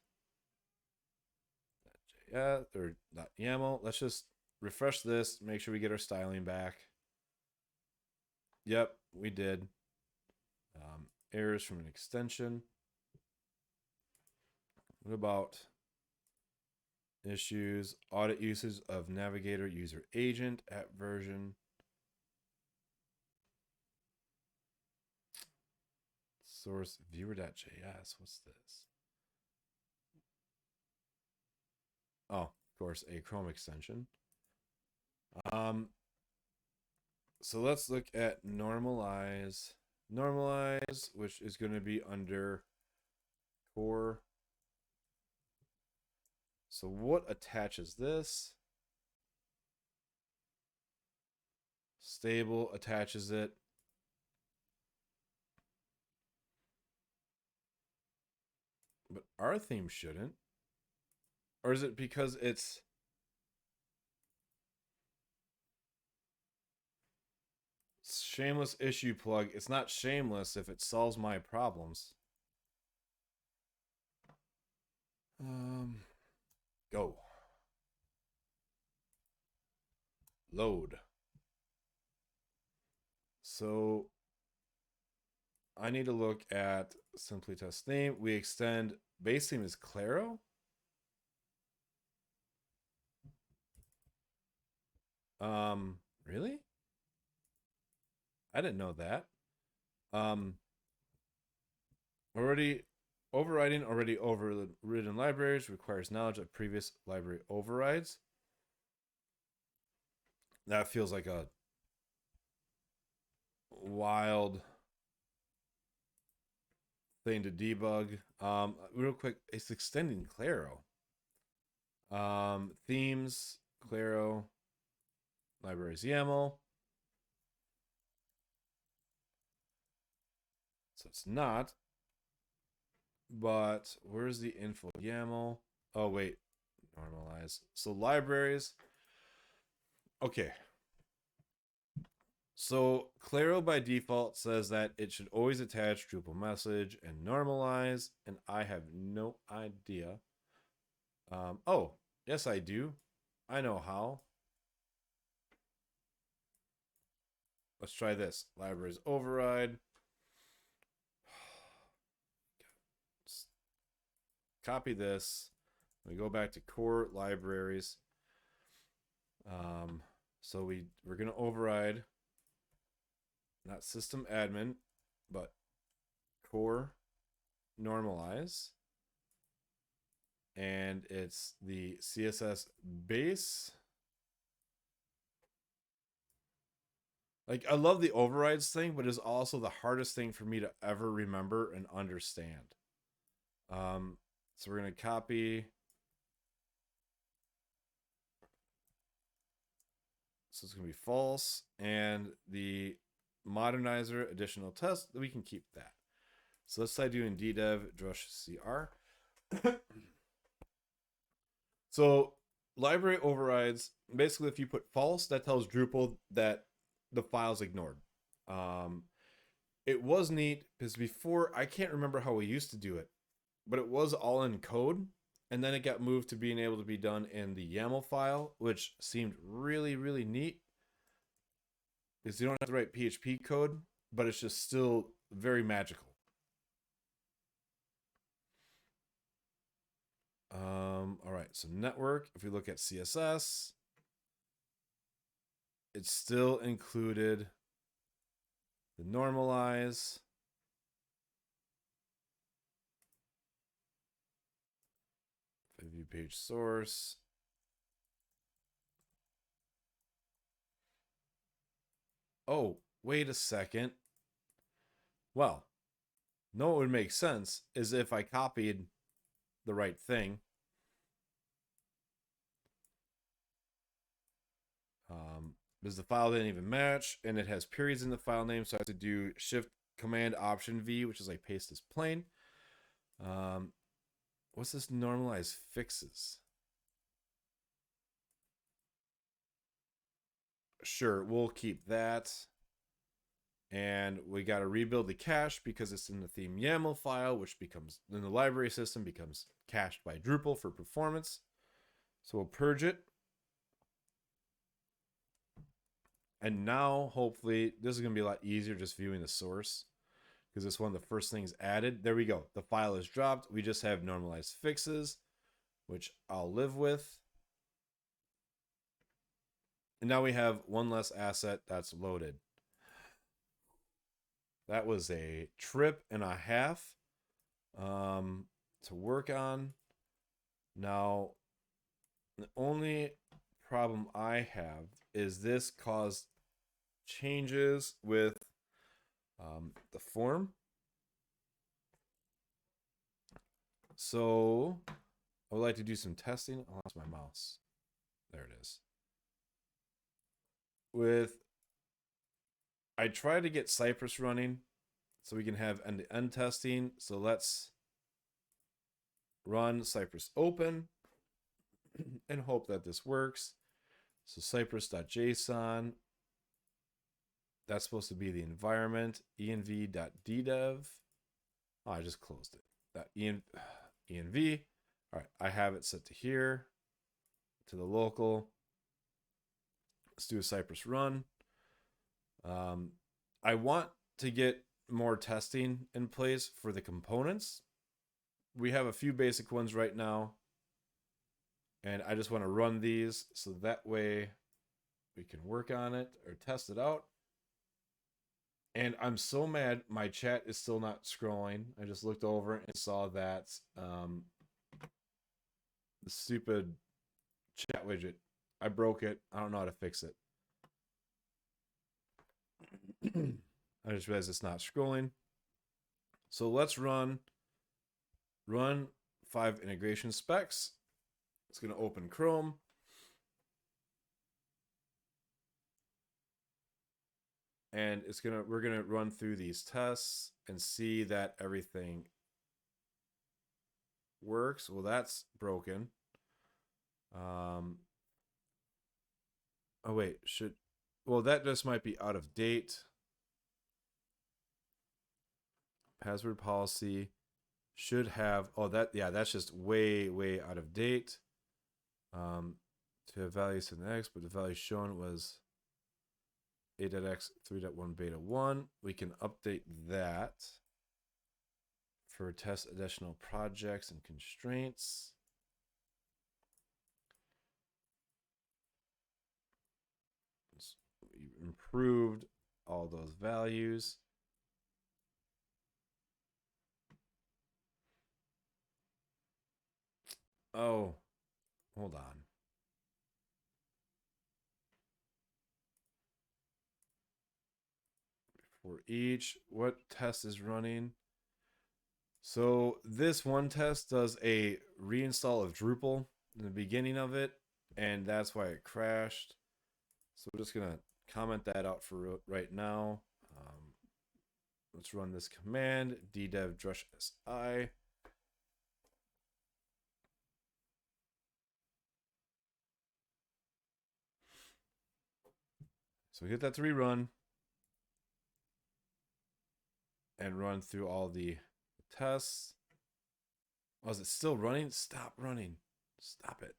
Or .yaml. Let's just refresh this, make sure we get our styling back. Yep, we did. Errors from an extension. What about issues? Audit uses of Navigator user agent at version. Source viewer.js. What's this? Oh, of course, a Chrome extension. So let's look at normalize. Normalize, which is going to be under core. So what attaches this? Stable attaches it. But our theme shouldn't. Or is it because it's shameless issue plug? It's not shameless if it solves my problems. Go. Load. So I need to look at simply test theme. We extend base theme is Claro. Really? I didn't know that. Already overriding already overridden libraries requires knowledge of previous library overrides. That feels like a wild thing to debug. Real quick, it's extending Claro. Themes, Claro, libraries YAML. So it's not. But where's the info YAML? Oh, wait. Normalize. So libraries. Okay. So Claro by default says that it should always attach Drupal message and normalize, and I have no idea. Oh, yes, I do. I know how. Let's try this. Libraries override. Copy this. We go back to core libraries. So we're gonna override not system admin, but core normalize. And it's the CSS base. Like, I love the overrides thing, but it's also the hardest thing for me to ever remember and understand. So we're going to copy. So it's going to be false. And the modernizer additional test, we can keep that. So let's try doing ddev drush cr. So library overrides, basically if you put false, that tells Drupal that the file's ignored. It was neat because before, I can't remember how we used to do it, but it was all in code, and then it got moved to being able to be done in the YAML file, which seemed really, really neat because you don't have to write PHP code, but it's just still very magical. All right, so network, if we look at CSS, it's still included the normalize. If I view page source. Oh, wait a second. Well, no, what would make sense is if I copied the right thing. Because the file didn't even match, and it has periods in the file name, so I have to do Shift Command Option V, which is like paste this plain. What's this normalize fixes? Sure, we'll keep that. And we got to rebuild the cache because it's in the theme YAML file, which becomes in the library system becomes cached by Drupal for performance. So we'll purge it. And now, hopefully, this is going to be a lot easier just viewing the source because it's one of the first things added. There we go. The file is dropped. We just have normalized fixes, which I'll live with. And now we have one less asset that's loaded. That was a trip and a half to work on. Now, the only problem I have is this caused changes with the form. So I would like to do some testing. I lost my mouse. There it is. I tried to get Cypress running so we can have end-to-end testing. So let's run Cypress open and hope that this works. So cypress.json, that's supposed to be the environment, env.ddev. Oh, I just closed it. Env. All right, I have it set to here, to the local. Let's do a Cypress run. I want to get more testing in place for the components. We have a few basic ones right now, and I just want to run these so that way we can work on it or test it out. And I'm so mad my chat is still not scrolling. I just looked over and saw that the stupid chat widget. I broke it. I don't know how to fix it. I just realized it's not scrolling. So let's run 5 integration specs. It's going to open Chrome. And we're going to run through these tests and see that everything works. Well, that's broken. Oh wait, that just might be out of date. Password policy should have, that's just way out of date. To have values in X, but the value shown was 8.x 3.1 beta 1. We can update that for test additional projects and constraints. We improved all those values. Oh, hold on. For each, what test is running? So this one test does a reinstall of Drupal in the beginning of it, and that's why it crashed. So we're just gonna comment that out for right now. Let's run this command, ddev drush si. So we get that to rerun and run through all the tests. Oh, is it still running? Stop running. Stop it.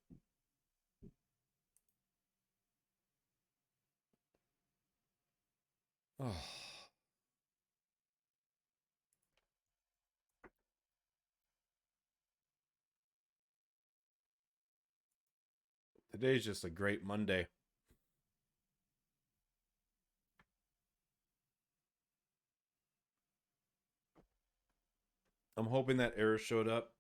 Oh. Today's just a great Monday. I'm hoping that error showed up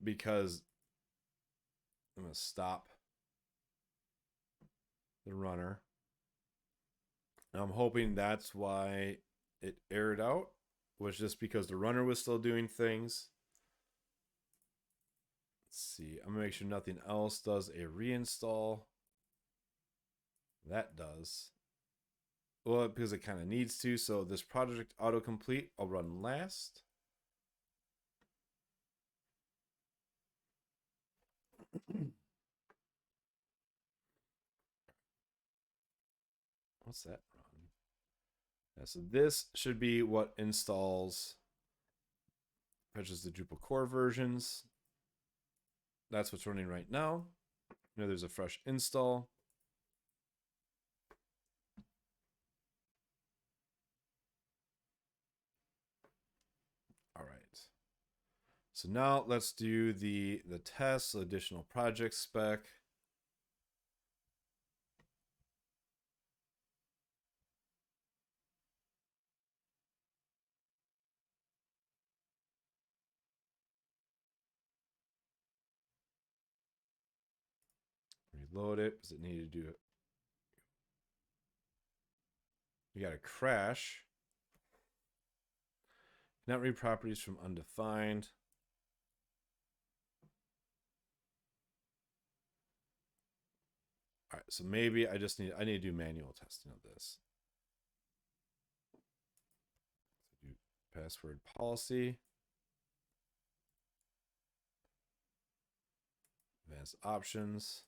because I'm going to stop the runner. And I'm hoping that's why it errored out, was just because the runner was still doing things. Let's see. I'm going to make sure nothing else does a reinstall. That does. Well, because it kind of needs to. So this project autocomplete, I'll run last. What's that run? Yeah, so this should be what installs, fetches the Drupal core versions. That's what's running right now. You know, there's a fresh install. All right. So now let's do the test, additional project spec. Reload it because it needed to do it. We got a crash. Not read properties from undefined. All right, so maybe I need to do manual testing of this. So do password policy. Advanced options.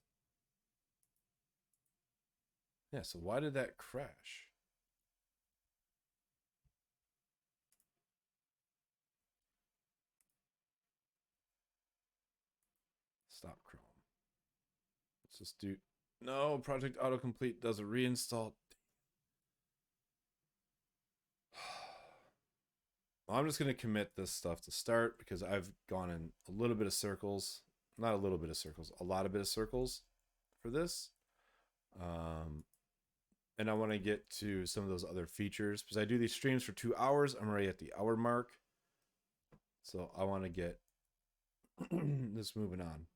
Yeah, so why did that crash? Stop Chrome. Let's just do, no, project autocomplete does a reinstall. Well, I'm just going to commit this stuff to start because I've gone in a little bit of circles. Not a little bit of circles, a lot of bit of circles for this. And I want to get to some of those other features because I do these streams for 2 hours. I'm already at the hour mark. So I want to get this moving on.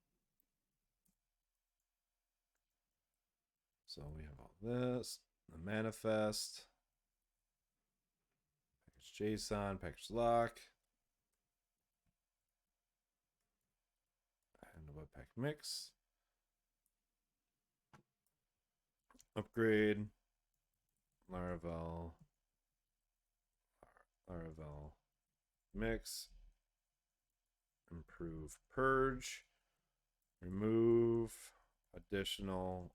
So we have all this, the manifest, package JSON, package lock, and the Webpack mix. Upgrade, Laravel mix, improve Purge, remove additional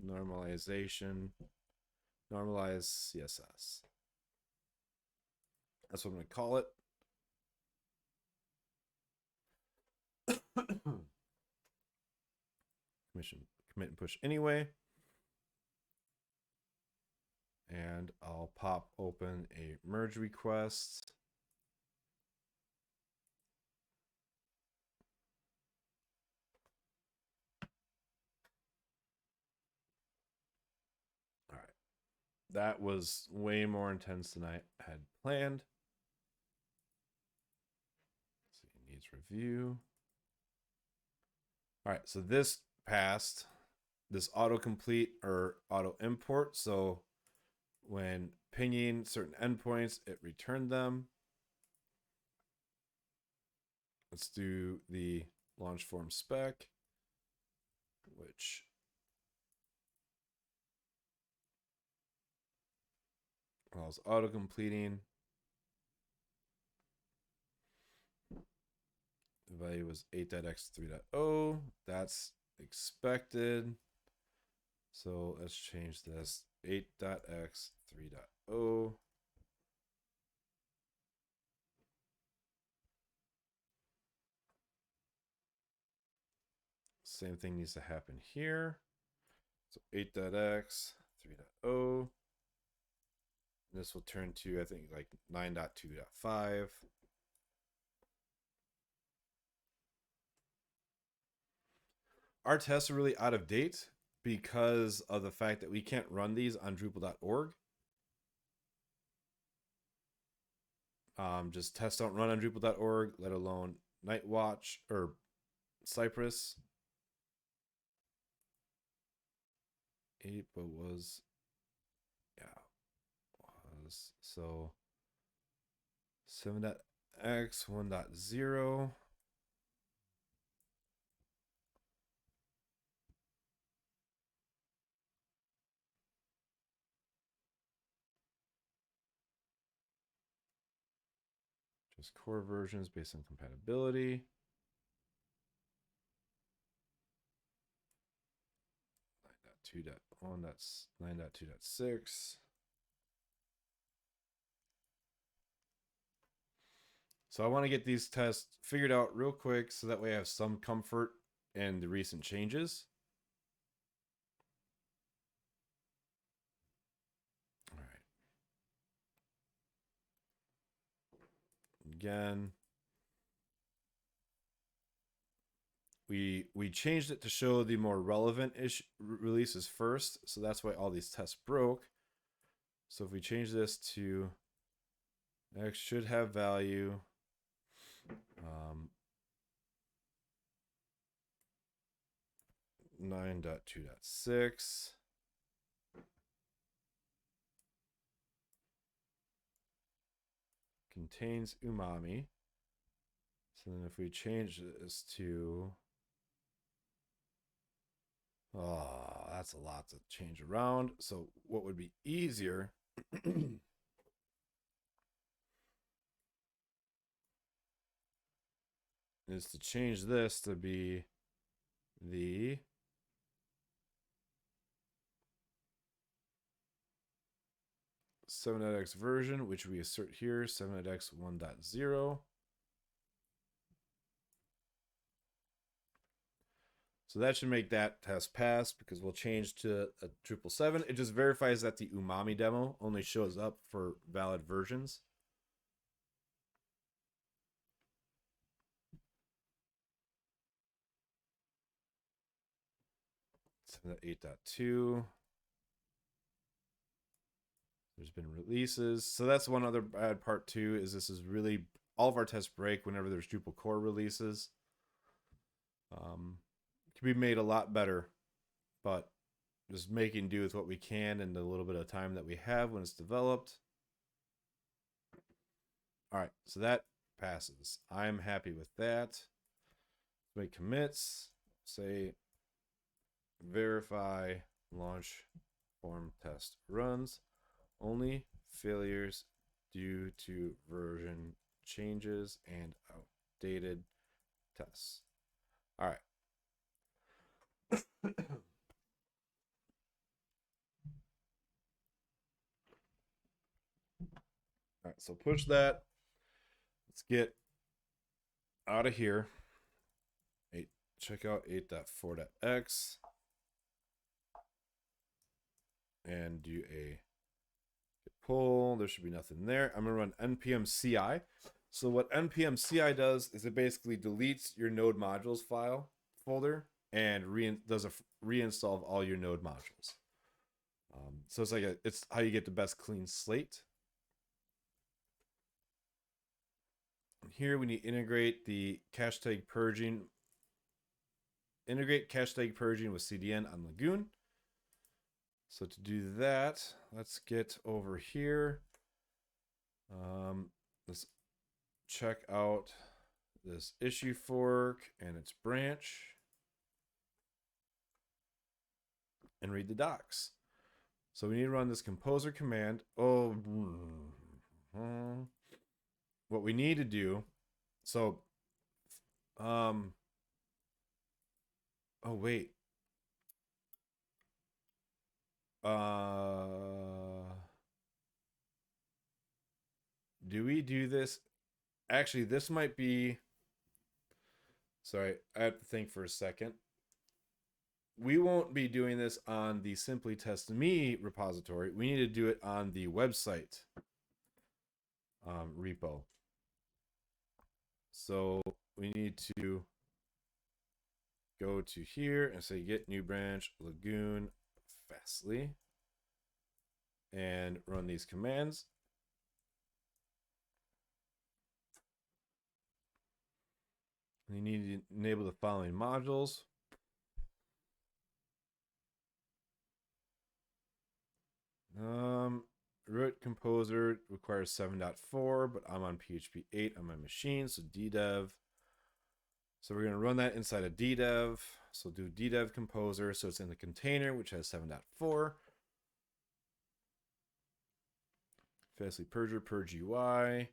normalization, normalize CSS. That's what I'm going to call it. Commit and push anyway. And I'll pop open a merge request. All right. That was way more intense than I had planned. Let's see, it needs review. All right, so this passed this autocomplete or auto import. So when pinging certain endpoints, it returned them. Let's do the launch form spec, which I was auto completing. The value was 8.x 3.0. That's expected. So let's change this 8.x 3.0. Same thing needs to happen here. So 8.x 3.0. This will turn to, I think, like 9.2.5. Our tests are really out of date because of the fact that we can't run these on Drupal.org. Just tests don't run on Drupal.org, let alone Nightwatch or Cypress. 8, but was, yeah, was, so 7.x 1.0. Just core versions based on compatibility. 9.2.1, that's 9.2.6. So I want to get these tests figured out real quick so that way I have some comfort in the recent changes. All right. Again, we changed it to show the more relevant releases first, so that's why all these tests broke. So if we change this to X should have value, 9.2.6. Contains umami. So then if we change this to, oh, that's a lot to change around. So what would be easier is to change this to be the .7.x version, which we assert here, 7.x 1.0. So that should make that test pass because we'll change to a 777. It just verifies that the umami demo only shows up for valid versions. So 8.2. There's been releases. So that's one other bad part too, is this is really, all of our tests break whenever there's Drupal core releases. Can be made a lot better, but just making do with what we can and the little bit of time that we have when it's developed. All right, so that passes. I'm happy with that. Make commits, say verify launch form test runs. Only failures due to version changes and outdated tests. All right. All right, so push that. Let's get out of here. Check out 8.4.x and do a pull. There should be nothing there. I'm going to run npm CI. So what npm CI does is it basically deletes your node modules file folder and does a reinstall of all your node modules. So it's like it's how you get the best clean slate. Here we need to integrate the cache tag purging. Integrate cache tag purging with CDN on Lagoon. So to do that, let's get over here. Let's check out this issue fork and its branch and read the docs. So we need to run this composer command. What we need to do, so, oh wait. Do we do this? Actually, this might be, sorry, I have to think for a second. We won't be doing this on the Simply Test Me repository. We need to do it on the website repo. So we need to go to here and say get new branch Lagoon Fastly and run these commands. You need to enable the following modules. Root Composer requires 7.4, but I'm on PHP 8 on my machine, so ddev. So we're going to run that inside of ddev. So do ddev composer, so it's in the container, which has 7.4. Fastly Purger, Purge UI.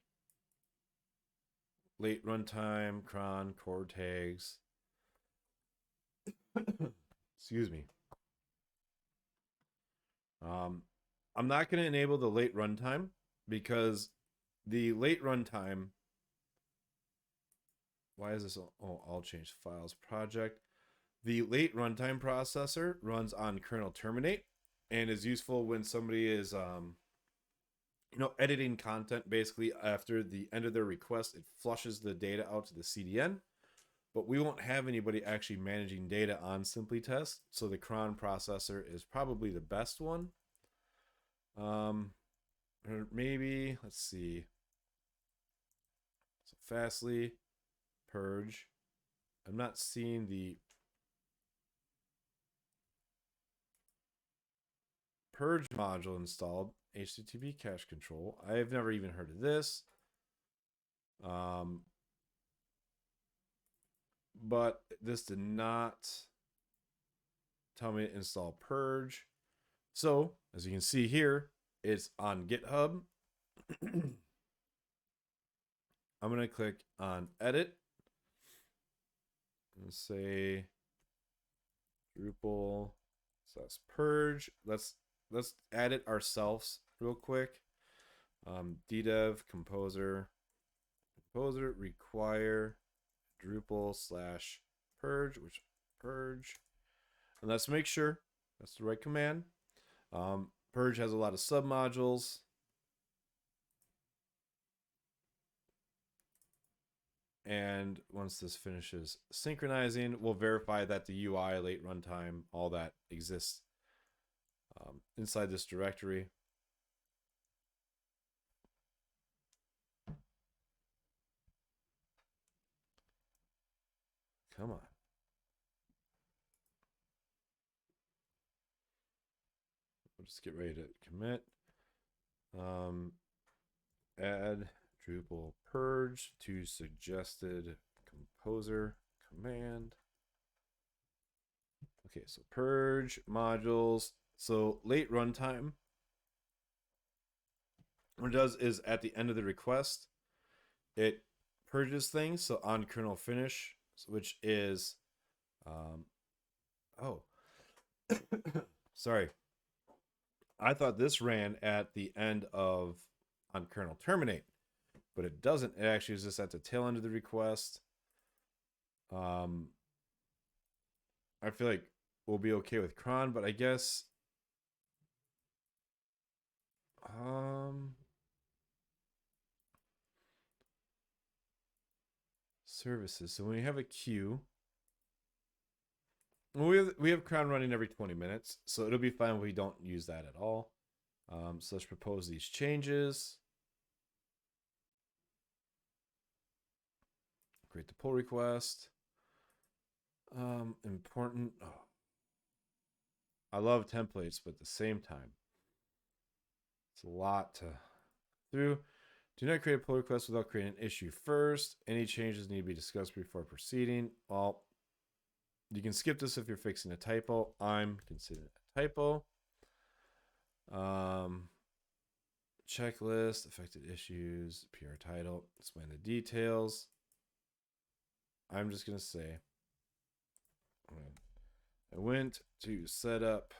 Late runtime, cron, core tags. Excuse me. I'm not going to enable the late runtime because the late runtime. Why is this? Oh, I'll change files project. The late runtime processor runs on kernel terminate and is useful when somebody is editing content. Basically, after the end of their request, it flushes the data out to the CDN, but we won't have anybody actually managing data on SimplyTest, so the cron processor is probably the best one. Or maybe, let's see, so Fastly, Purge. I'm not seeing the Purge module installed. HTTP cache control. I've never even heard of this. But this did not tell me to install Purge. So, as you can see here, it's on GitHub. I'm going to click on edit and say Drupal /purge. Let's add it ourselves real quick. ddev composer require Drupal /purge, which purge, and let's make sure that's the right command. Purge has a lot of submodules, and once this finishes synchronizing, we'll verify that the UI, late runtime, all that exists inside this directory. Come on. We'll just get ready to commit. Add Drupal purge to suggested composer command. Okay, so purge modules. So late runtime, what it does is at the end of the request, it purges things. So on kernel finish, which is, sorry. I thought this ran at the end of on kernel terminate, but it doesn't. It actually is just at the tail end of the request. I feel like we'll be okay with cron, but I guess services. So when we have a queue, we have cron running every 20 minutes, so it'll be fine if we don't use that at all. So let's propose these changes. Create the pull request. Important. Oh. I love templates, but at the same time, it's a lot to through. Do not create a pull request without creating an issue first. Any changes need to be discussed before proceeding. Well, you can skip this if you're fixing a typo. I'm considering a typo. Checklist, affected issues, PR title, explain the details. I'm just going to say, I went to set up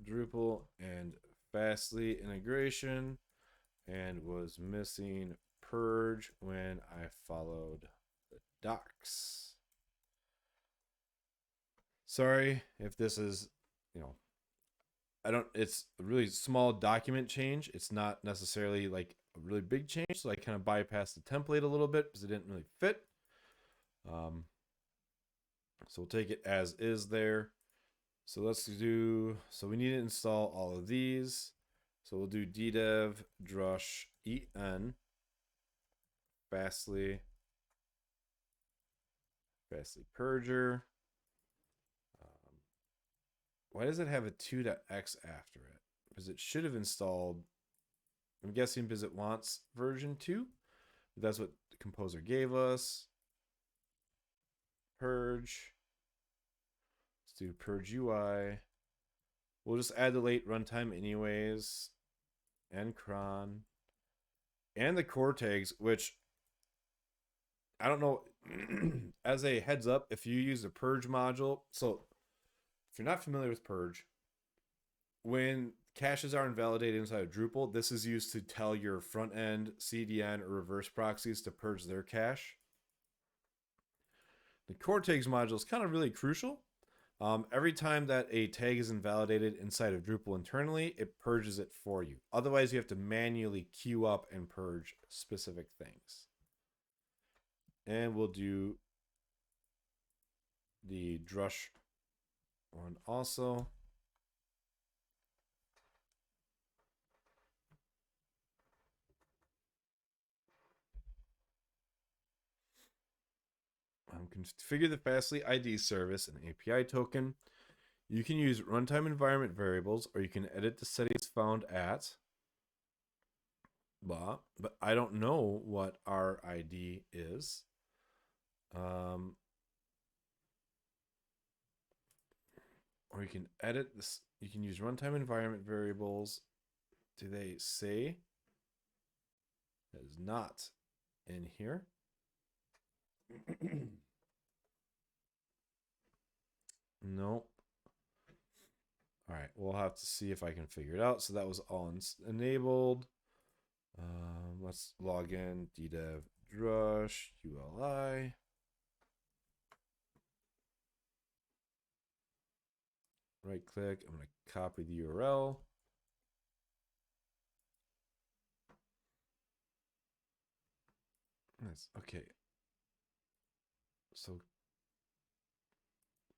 Drupal and Fastly integration and was missing purge when I followed the docs. Sorry if this is, it's a really small document change. It's not necessarily like a really big change. So I kind of bypassed the template a little bit because it didn't really fit. So we'll take it as is there. So we need to install all of these. So we'll do ddev drush en fastly purger. Why does it have a 2.x after it? Because it should have installed, I'm guessing because it wants version 2. That's what the composer gave us. Purge. Let's do purge UI. We'll just add the late runtime anyways. And cron. And the core tags, which I don't know. As a heads up, if you use the purge module, so if you're not familiar with purge, when caches are invalidated inside of Drupal, this is used to tell your front end, CDN, or reverse proxies to purge their cache. The core tags module is kind of really crucial. Every time that a tag is invalidated inside of Drupal internally, it purges it for you. Otherwise, you have to manually queue up and purge specific things. And we'll do the drush one also. Configure the Fastly ID service and API token. You can use runtime environment variables, or you can edit the settings found at blah, but I don't know what our ID is. Or you can edit this. You can use runtime environment variables. Do they say? That is not in here. Nope. All right, we'll have to see if I can figure it out. So that was all enabled. Let's log in ddev drush ULI. Right click. I'm going to copy the URL. Nice. Okay. So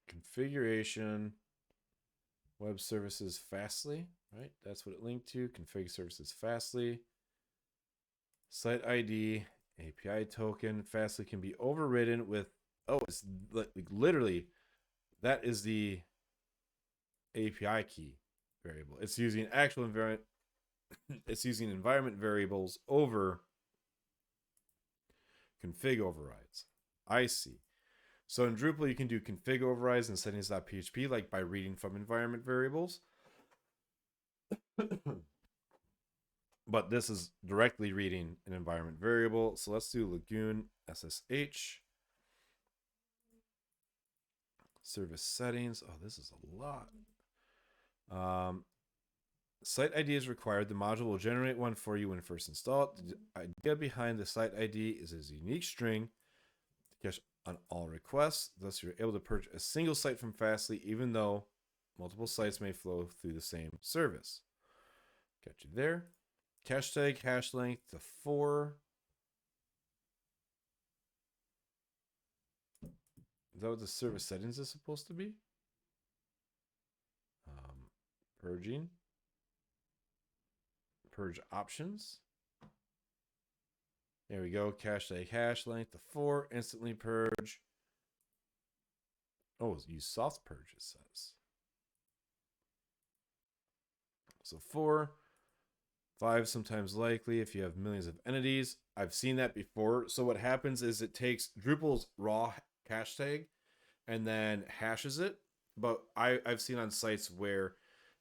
configuration, web services Fastly, right? That's what it linked to. Config services Fastly. Site ID, API token. Fastly can be overridden with, oh, it's like literally, that is the API key variable. It's using actual environment. It's using environment variables over config overrides. I see. So in Drupal, you can do config overrides in settings.php, like by reading from environment variables. But this is directly reading an environment variable. So let's do Lagoon SSH. Service settings. Oh, this is a lot. Site ID is required. The module will generate one for you when first installed. The idea behind the site ID is a unique string to cache on all requests. Thus, you're able to purge a single site from Fastly, even though multiple sites may flow through the same service. Got you there. Cache tag, hash length to 4. Is that what the service settings is supposed to be? Purging. Purge options. There we go. Cache tag, hash length to 4. Instantly purge. Oh, use soft purge, it says. So 4. 5 sometimes likely if you have millions of entities. I've seen that before. So what happens is it takes Drupal's raw cache tag and then hashes it. But I've seen on sites where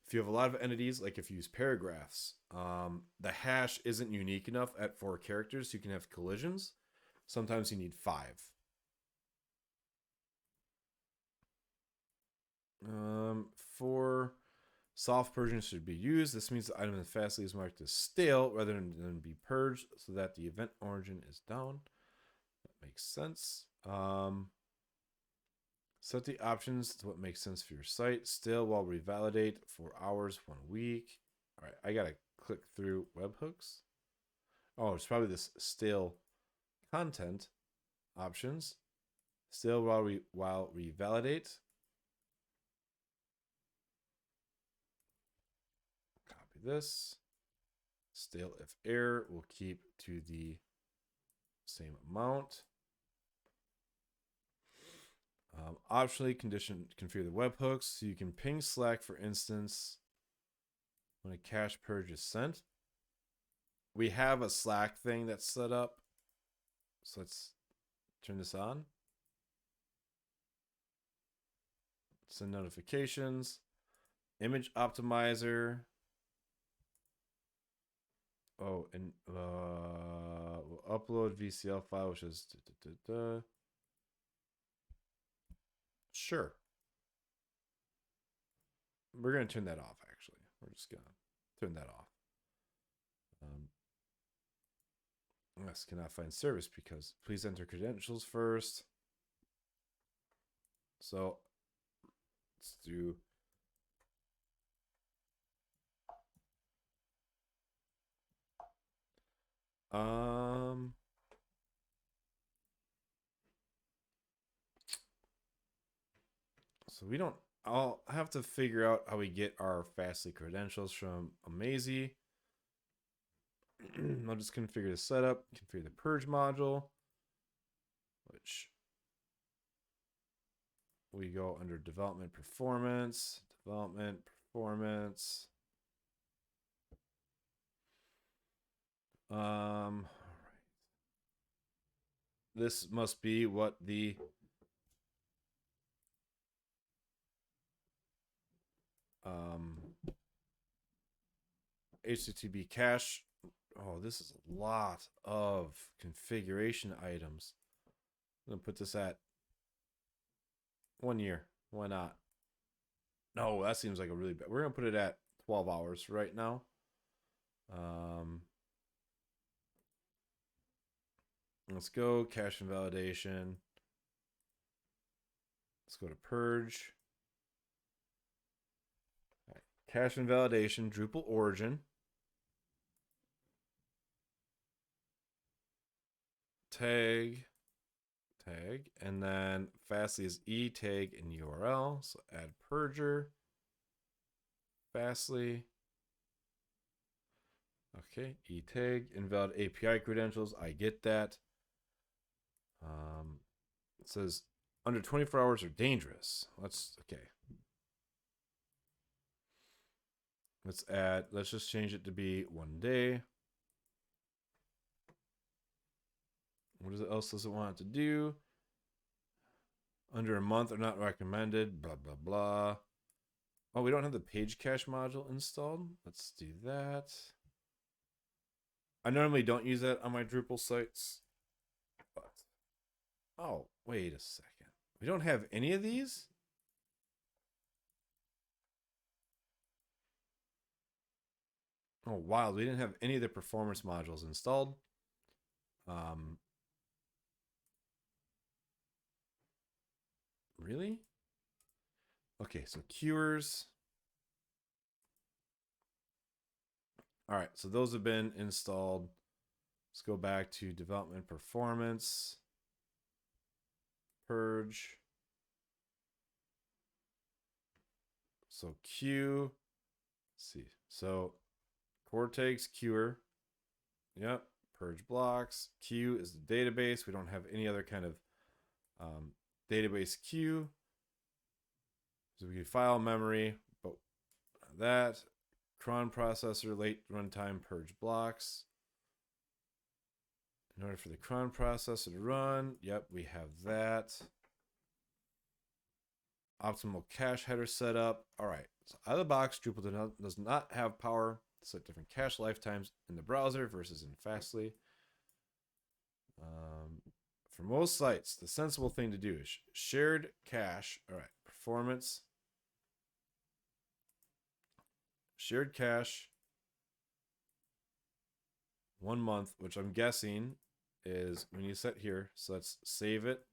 if you have a lot of entities, like if you use paragraphs, the hash isn't unique enough at 4 characters. So you can have collisions. Sometimes you need 5. For soft purging should be used. This means the item in Fastly is marked as stale rather than be purged, so that the event origin is down. That makes sense. Set the options to what makes sense for your site. Stale while revalidate 4 hours, 1 week. All right, I gotta click through webhooks. Oh, it's probably this stale content options. Stale while revalidate. This stale if error will keep to the same amount. Optionally configure the webhooks so you can ping Slack, for instance, when a cache purge is sent. We have a Slack thing that's set up, so let's turn this on. Send notifications. Image optimizer. Oh, and we'll upload VCL file, which is sure. We're gonna turn that off. Actually, we're just gonna turn that off. Yes, cannot find service because please enter credentials first. So let's do so we don't, I'll have to figure out how we get our Fastly credentials from Amazy. I'll just configure the setup, configure the Purge module, which we go under development performance. All right. This must be what the HTTP cache. Oh, this is a lot of configuration items. I'm gonna put this at 1 year. Why not? No, that seems like a really bad. We're gonna put it at 12 hours right now. Let's go cache invalidation. Let's go to Purge. Right. Cache invalidation, Drupal origin. Tag, and then Fastly is E tag and URL. So add purger, Fastly. Okay, E tag, invalid API credentials. I get that. It says under 24 hours are dangerous. Let's okay. Let's just change it to be 1 day. What else does it want it to do? Under a month are not recommended, blah, blah, blah. Oh, we don't have the page cache module installed. Let's do that. I normally don't use that on my Drupal sites. But, oh, wait a second. We don't have any of these? Oh, wow. We didn't have any of the performance modules installed. Really? Okay, so queuers. All right, so those have been installed. Let's go back to development performance. Purge. So queue. Let's see. So Cortex queuer. Yep. Purge blocks. Queue is the database. We don't have any other kind of database queue. So we can file memory, but that cron processor late runtime purge blocks. In order for the cron processor to run, yep, we have that. Optimal cache header setup. All right, so out of the box, Drupal does not have power to set different cache lifetimes in the browser versus in Fastly. For most sites, the sensible thing to do is shared cache. All right, performance. Shared cache. 1 month, which I'm guessing is when you set here. So let's save it.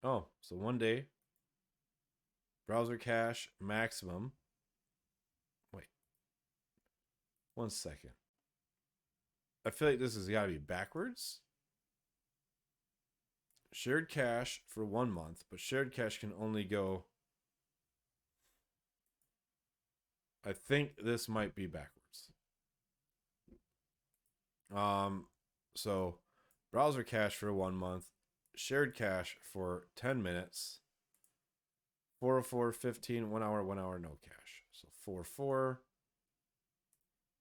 Oh, so 1 day. Browser cache maximum. Wait. 1 second. I feel like this has got to be backwards. Shared cache for 1 month, but shared cache can only go. I think this might be backwards. So browser cache for 1 month, shared cache for 10 minutes, 404, 15, 1 hour, 1 hour, no cache. So 44.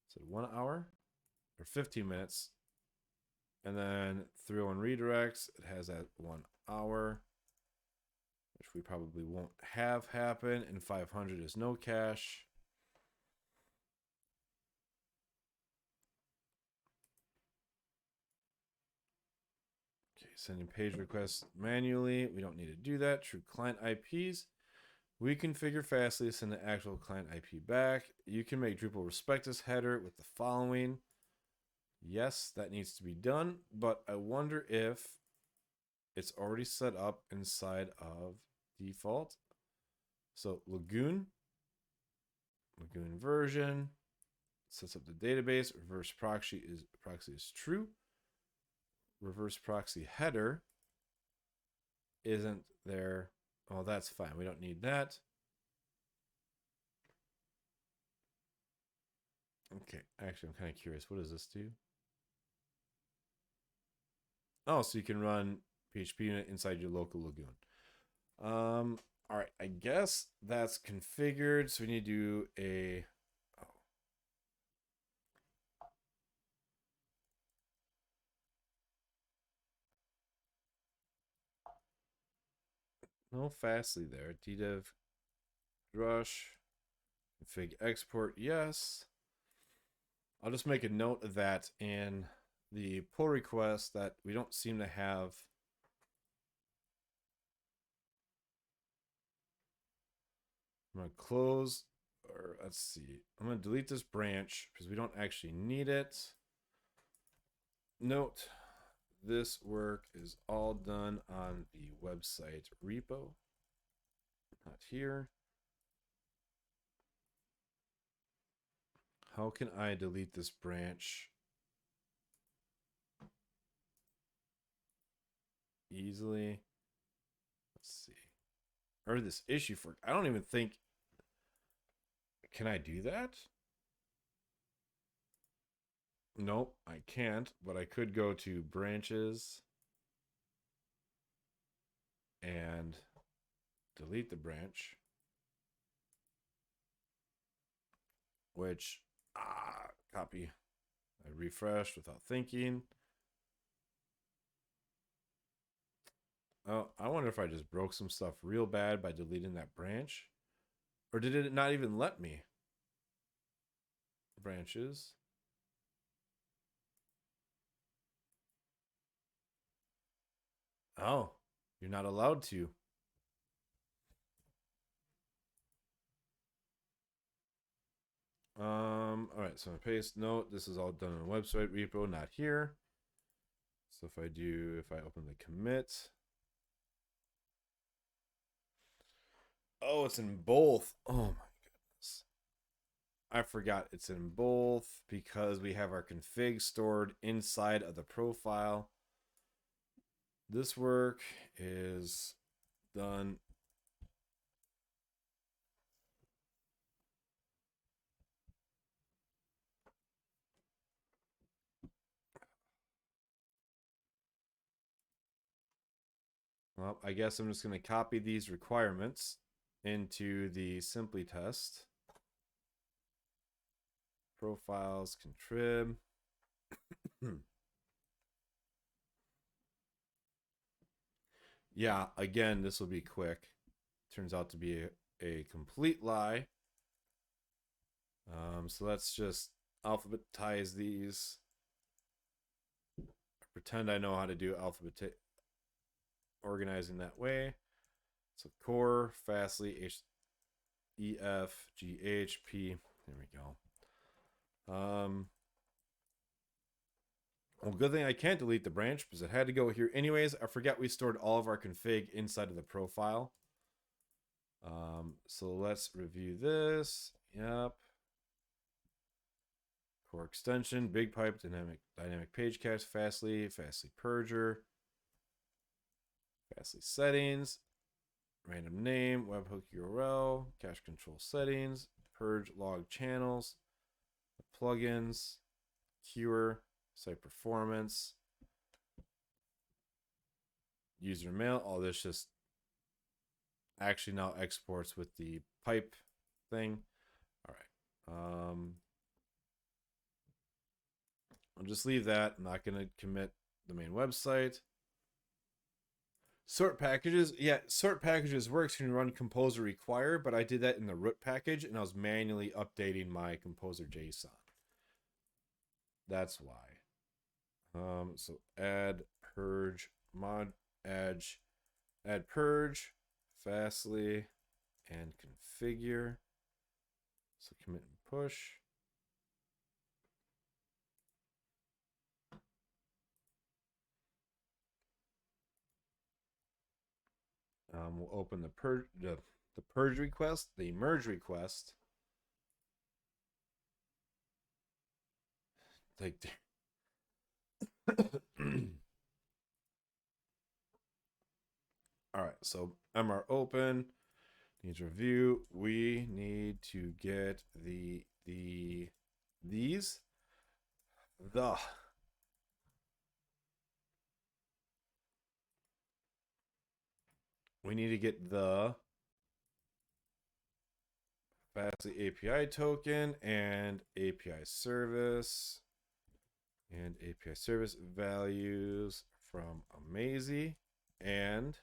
So 1 hour or 15 minutes. And then 301 redirects, it has that 1 hour, which we probably won't have happen. And 500 is no cache. Okay, sending page requests manually. We don't need to do that. True client IPs. We configure Fastly to send the actual client IP back. You can make Drupal respect this header with the following. Yes, that needs to be done, but I wonder if it's already set up inside of default. So Lagoon version sets up the database. Reverse proxy is true. Reverse proxy header isn't there. Oh, that's fine. We don't need that. Okay, actually, I'm kind of curious. What does this do? Oh, so you can run PHP unit inside your local Lagoon. All right, I guess that's configured. So we need to do a. No Fastly there. ddev rush config export. Yes. I'll just make a note of that in the pull request that we don't seem to have. I'm going to close, or let's see. I'm going to delete this branch because we don't actually need it. Note, this work is all done on the website repo, not here. How can I delete this branch easily? Let's see. Or this issue for, I don't even think, can I do that? Nope, I can't, but I could go to branches and delete the branch, which, copy. I refreshed without thinking. Oh, I wonder if I just broke some stuff real bad by deleting that branch. Or did it not even let me? Branches. Oh, you're not allowed to. All right, so I paste note. This is all done on the website repo, not here. So if I open the commit. Oh, it's in both. Oh my goodness. I forgot it's in both because we have our config stored inside of the profile. This work is done. Well, I guess I'm just going to copy these requirements into the Simply test. Profiles, contrib. Yeah, again, this will be quick. Turns out to be a complete lie. So let's just alphabetize these. Pretend I know how to do alphabet organizing that way. So core, Fastly, H, E, F, G, H, P. There we go. Well, good thing I can't delete the branch because it had to go here anyways. I forgot we stored all of our config inside of the profile. So let's review this. Yep. Core extension, big pipe, dynamic page cache, Fastly Purger, Fastly settings, random name, webhook URL, cache control settings, purge log channels, plugins, queuer, site performance, user mail. All this just actually now exports with the pipe thing. All right. I'll just leave that. I'm not going to commit the main website. Sort packages. Yeah, sort packages works when you run composer require, but I did that in the root package and I was manually updating my composer JSON. That's why. So add purge mod edge, add purge, Fastly, and configure. So commit and push. We'll open the purge request, the merge request. Like, all right. So MR open needs review. We need to get these. We need to get the Fastly API token and API service values from Amazy, and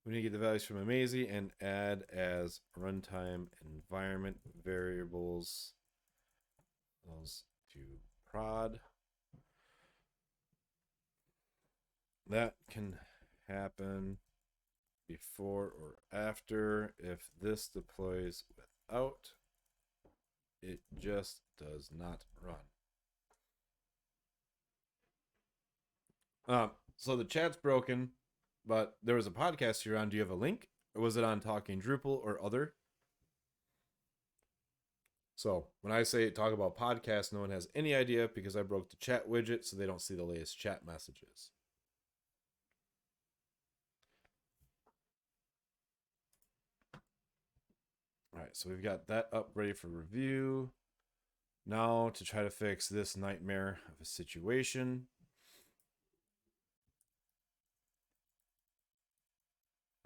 we need to get the values from Amazy and add as runtime environment variables those to prod. That can happen before or after. If this deploys without, it just does not run. So the chat's broken, but there was a podcast here on. Do you have a link? Or was it on Talking Drupal or other? So when I say talk about podcasts, no one has any idea because I broke the chat widget so they don't see the latest chat messages. All right, so we've got that up ready for review. Now to try to fix this nightmare of a situation.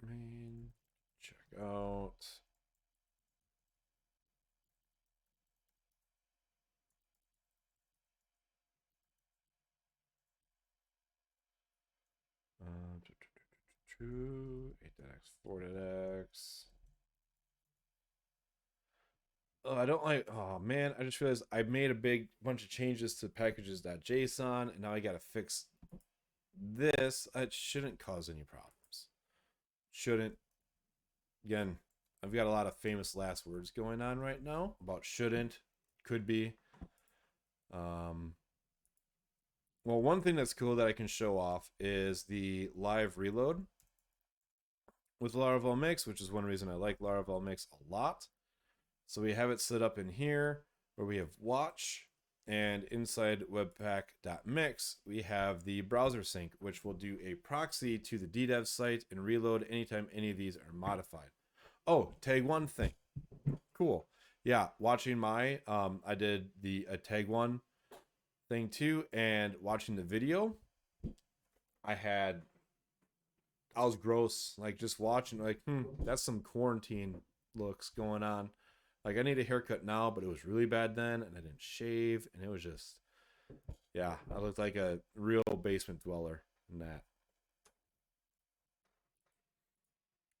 Main, check out. True, 8.x, 4.x. Oh, I don't like. Oh man, I just realized I made a big bunch of changes to packages.json, and now I got to fix this. It shouldn't cause any problems. Shouldn't. Again, I've got a lot of famous last words going on right now about shouldn't, could be. Well, one thing that's cool that I can show off is the live reload with Laravel Mix, which is one reason I like Laravel Mix a lot. So we have it set up in here where we have watch, and inside webpack.mix, we have the browser sync, which will do a proxy to the DDev site and reload anytime any of these are modified. Oh, tag one thing. Cool. Yeah, watching my, I did the tag one thing too, and watching the video, I was gross, like just watching, like, that's some quarantine looks going on. Like, I need a haircut now, but it was really bad then, and I didn't shave, and it was just, yeah, I looked like a real basement dweller in that.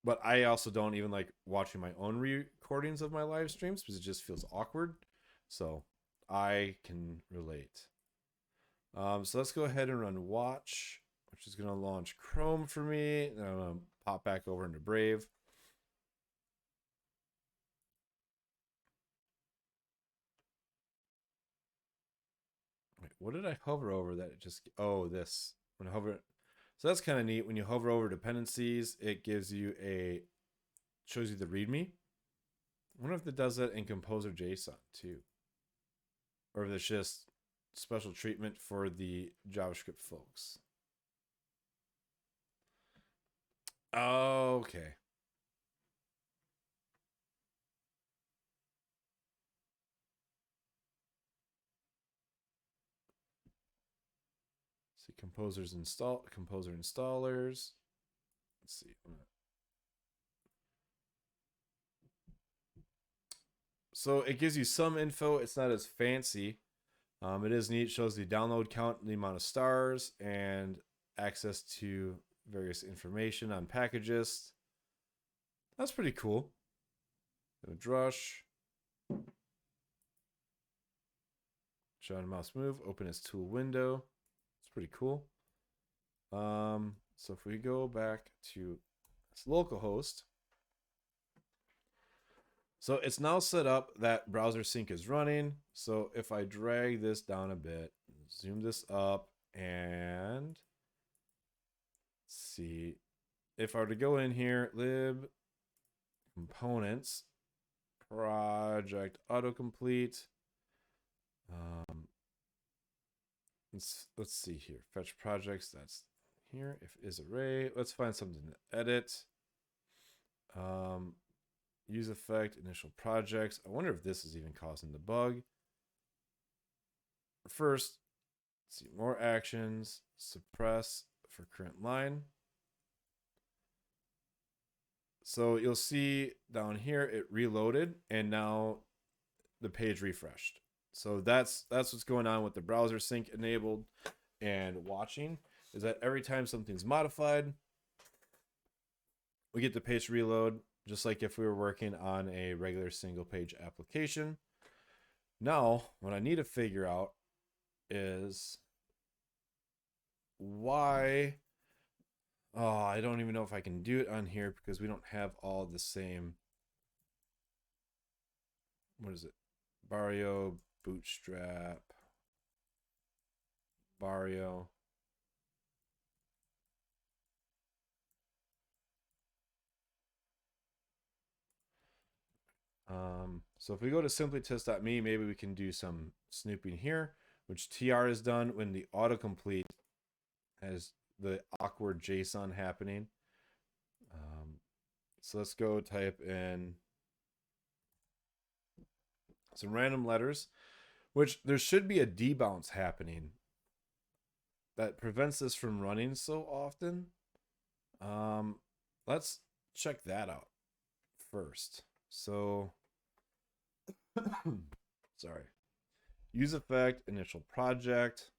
But I also don't even like watching my own recordings of my live streams because it just feels awkward. So I can relate. So let's go ahead and run watch, which is going to launch Chrome for me. Then I'm going to pop back over into Brave. Wait, what did I hover over that it just, oh, this. When I hover, so that's kind of neat. When you hover over dependencies, it gives you shows you the README. I wonder if it does that in Composer JSON too. Or if it's just special treatment for the JavaScript folks. Okay. See, composer installers. Let's see. So it gives you some info. It's not as fancy. It is neat. It shows the download count and the amount of stars and access to various information on packages. That's pretty cool. Drush. Show on mouse move. Open its tool window. It's pretty cool. So if we go back to this localhost, So it's now set up that browser sync is running. So if I drag this down a bit, zoom this up, and see, if I were to go in here, lib components, project autocomplete. Let's see here. Fetch projects. That's here. If is array. Let's find something to edit. Use effect initial projects. I wonder if this is even causing the bug. First, let's see more actions. Suppress for current line. So you'll see down here it reloaded and now the page refreshed. So that's what's going on with the browser sync enabled and watching, is that every time something's modified, we get the page reload, just like if we were working on a regular single page application. Now, what I need to figure out is why. Oh, I don't even know if I can do it on here because we don't have all the same. What is it? Barrio, Bootstrap, Barrio. So if we go to simplytest.me, maybe we can do some snooping here, which TR is done when the autocomplete has the awkward JSON happening. So let's go type in some random letters, which there should be a debounce happening that prevents this from running so often. Let's check that out first. So, sorry. Use effect, initial project.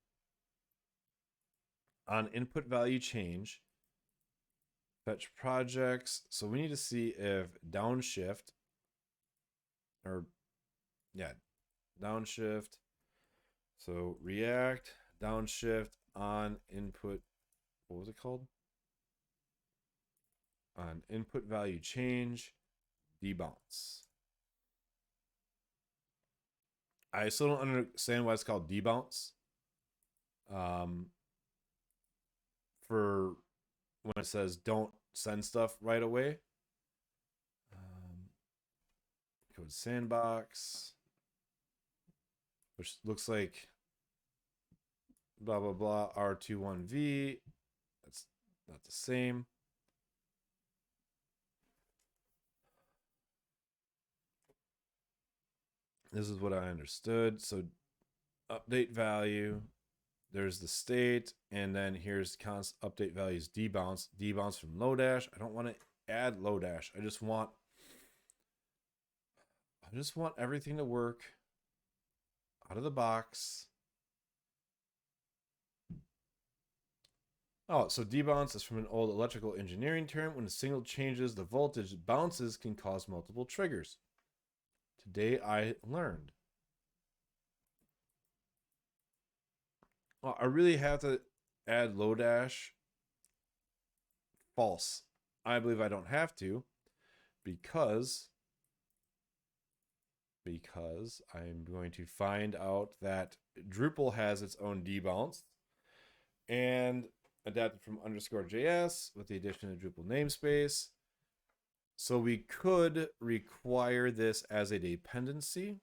On input value change, fetch projects. So we need to see if downshift, or yeah, downshift. So React, downshift on input, what was it called? On input value change, debounce. I still don't understand why it's called debounce. For when it says don't send stuff right away. Code sandbox, which looks like blah blah blah R21V. That's not the same. This is what I understood. So update value, there's the state, and then here's const update values debounce from Lodash. I don't want to add Lodash. I just want everything to work out of the box. Oh, so debounce is from an old electrical engineering term. When a signal changes the voltage, bounces can cause multiple triggers. Today I learned. Well, I really have to add Lodash. False. I believe I don't have to because I'm going to find out that Drupal has its own debounce and adapted from _JS with the addition of Drupal namespace. So we could require this as a dependency.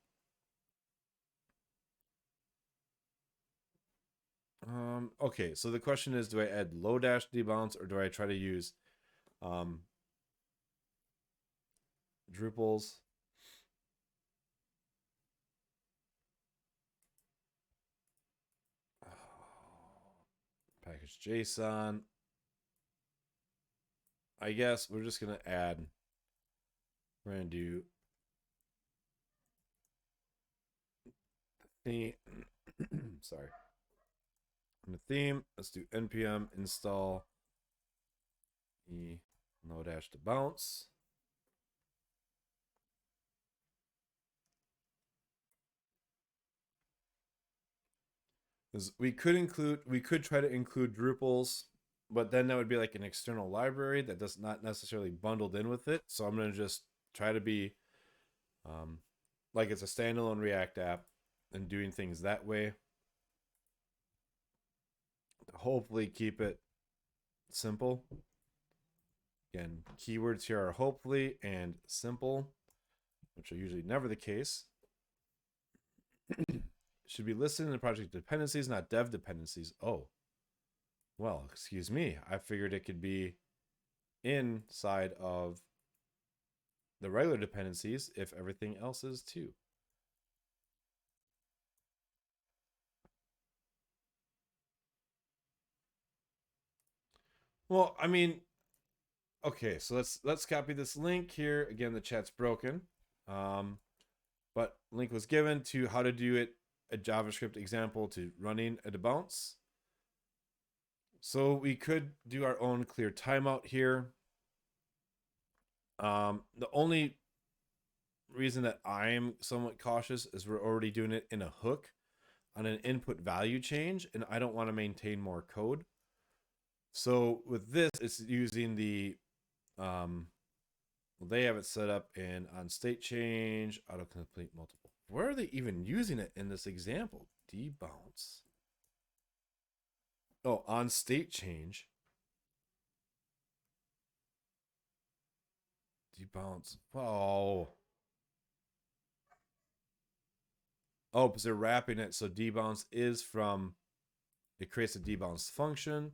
Okay, so the question is, do I add Lodash debounce or do I try to use Drupal's? Package JSON. I guess we're just going to add, we're going to do the sorry. In the theme, let's do npm install Lodash debounce. We could try to include Drupals, but then that would be like an external library that does not necessarily bundled in with it. So I'm going to just try to be like it's a standalone React app, and doing things that way. Hopefully keep it simple. Again, keywords here are hopefully and simple, which are usually never the case. Should be listed in the project dependencies, not dev dependencies. Oh, well, excuse me. I figured it could be inside of the regular dependencies if everything else is too. Well, I mean, okay, so let's copy this link here. Again, the chat's broken. But link was given to how to do it, a JavaScript example to running a debounce. So we could do our own clear timeout here. The only reason that I'm somewhat cautious is we're already doing it in a hook on an input value change, and I don't want to maintain more code. So with this, it's using the they have it set up in on state change, autocomplete multiple. Where are they even using it in this example? Debounce. Oh, on state change. Debounce. Oh. Oh, because they're wrapping it. So debounce is from, it creates a debounce function,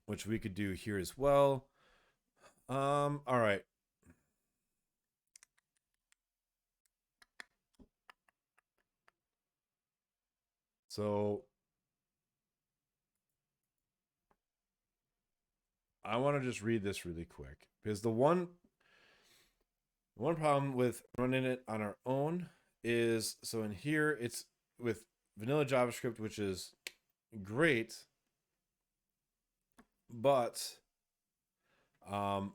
which we could do here as well. All right. So I want to just read this really quick because the one problem with running it on our own is, so in here it's with vanilla JavaScript, which is great, but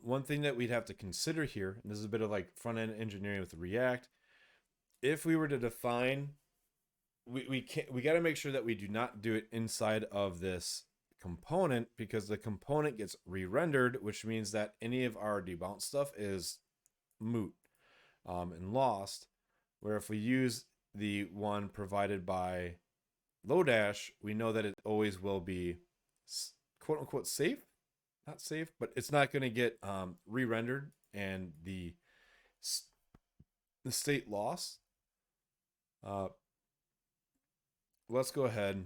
one thing that we'd have to consider here, and this is a bit of like front end engineering with React, if we were to define, we got to make sure that we do not do it inside of this component, because the component gets re-rendered, which means that any of our debounce stuff is moot and lost. Where if we use the one provided by Lodash, we know that it always will be quote unquote safe. Not safe, but it's not going to get re-rendered and the state lost. Let's go ahead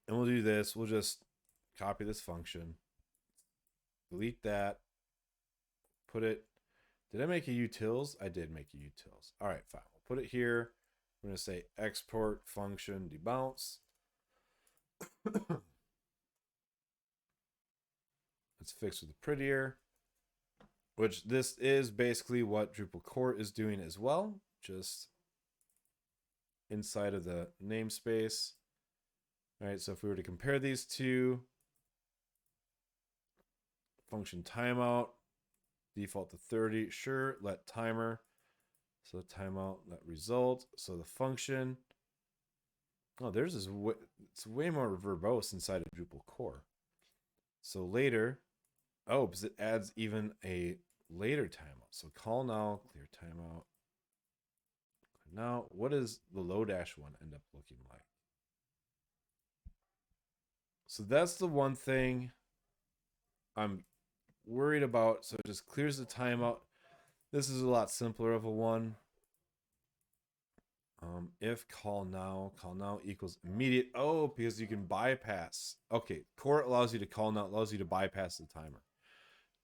and we'll do this. We'll just copy this function, delete that, put it. Did I make a utils? I did make a utils. All right, fine. We'll put it here. We're going to say export function debounce. It's fixed with the prettier, which this is basically what Drupal core is doing as well, just inside of the namespace. All right, so if we were to compare these two, function timeout, default to 30, sure, let timer, so timeout, let result, so the function, oh, theirs is it's way more verbose inside of Drupal core. So later, oh, because it adds even a later timeout. So call now, clear timeout. Now, what does the Lodash one end up looking like? So that's the one thing I'm worried about. So it just clears the timeout. This is a lot simpler of a one. If call now equals immediate. Oh, because you can bypass. Okay, core allows you to call now, allows you to bypass the timer.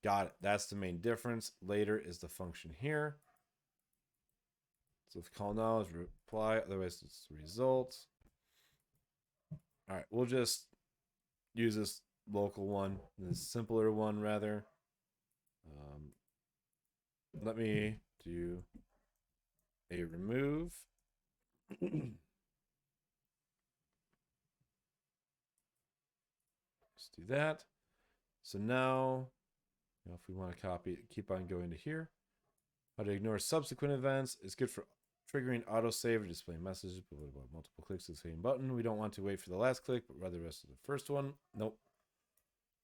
Got it. That's the main difference. Later is the function here. So if call now is reply, otherwise it's result. All right, we'll just use this local one, this simpler one rather. Let me do a remove. Let's do that. So now, if we want to copy it, keep on going to here. How to ignore subsequent events. It's good for triggering autosave or displaying messages, but what about multiple clicks of the same button? We don't want to wait for the last click, but rather the rest of the first one. Nope.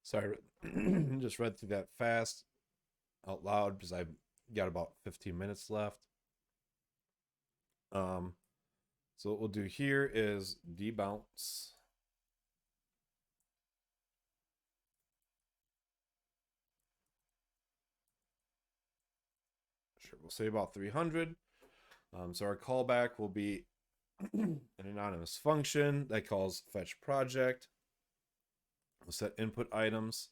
Sorry, just read through that fast out loud because I Got about 15 minutes left. So what we'll do here is debounce. Sure, we'll say about 300. So our callback will be an anonymous function that calls fetch project. We'll set input items.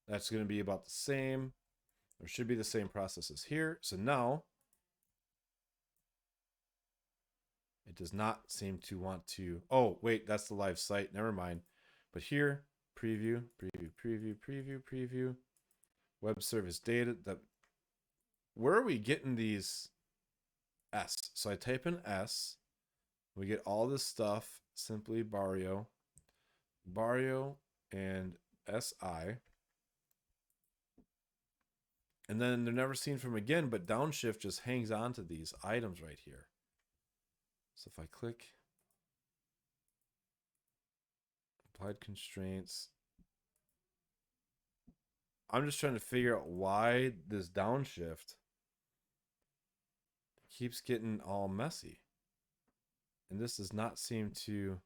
That's going to be about the same. There should be the same processes here. So now it does not seem to want to. Oh, wait, that's the live site. Never mind. But here, preview, preview, preview, preview, preview, web service data. Where are we getting these S? So I type in S. We get all this stuff. Simply Barrio, and SI. And then they're never seen from again, but downshift just hangs on to these items right here. So if I click applied constraints, I'm just trying to figure out why this downshift keeps getting all messy. And this does not seem to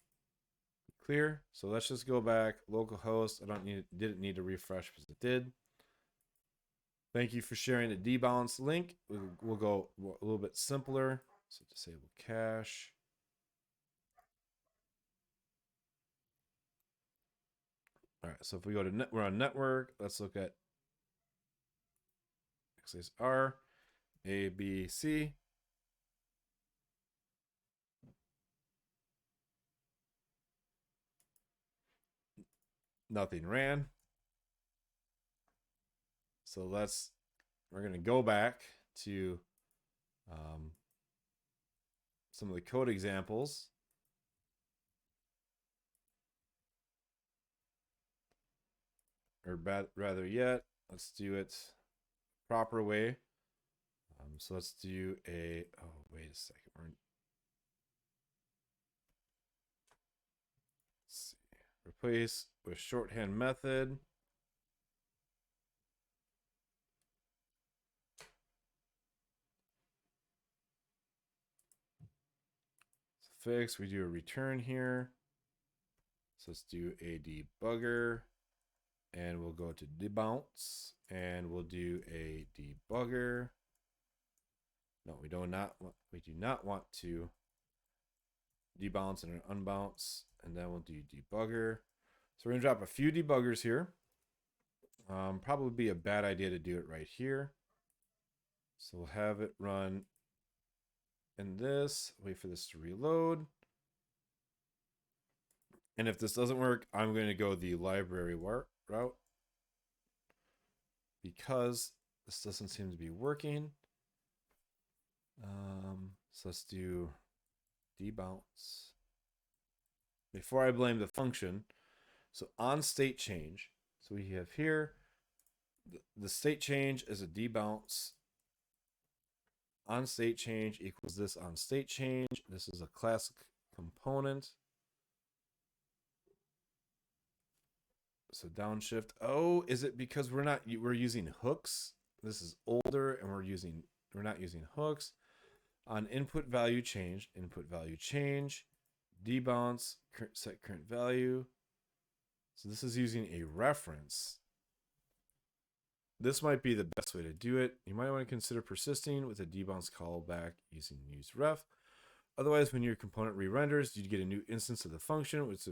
be clear. So let's just go back. Localhost, didn't need to refresh because it did. Thank you for sharing the debalance link. We'll go a little bit simpler. So disable cache. All right, so if we go to we're on network, let's look at XSR, A, B, C. Nothing ran. So we're going to go back to some of the code examples. Or rather yet, let's do it proper way. So let's do wait a second. Let's see. Replace with shorthand method. Fix, we do a return here. So let's do a debugger, and we'll go to debounce, and we'll do a debugger. No, we do not want to debounce and an unbounce, and then we'll do debugger. So we're gonna drop a few debuggers here. Probably be a bad idea to do it right here. So we'll have it run in this, wait for this to reload. And if this doesn't work, I'm going to go the library route because this doesn't seem to be working. So let's do debounce. Before I blame the function, so on state change. So we have here, the state change is a debounce. On state change equals this on state change. This is a classic component. So downshift. Oh, is it because we're using hooks? This is older and we're not using hooks. On input value change, debounce, set current value. So this is using a reference. This might be the best way to do it. You might want to consider persisting with a debounce callback using useRef. Otherwise, when your component re-renders, you'd get a new instance of the function, which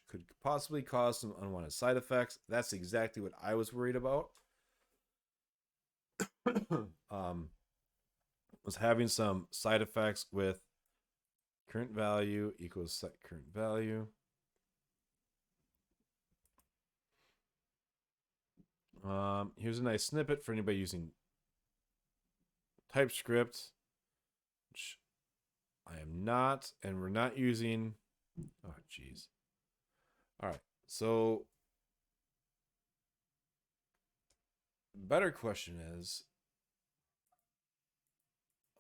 could possibly cause some unwanted side effects. That's exactly what I was worried about. Was having some side effects with current value equals set current value. Here's a nice snippet for anybody using TypeScript, which I am not, and we're not using. Oh, geez. All right. So, better question is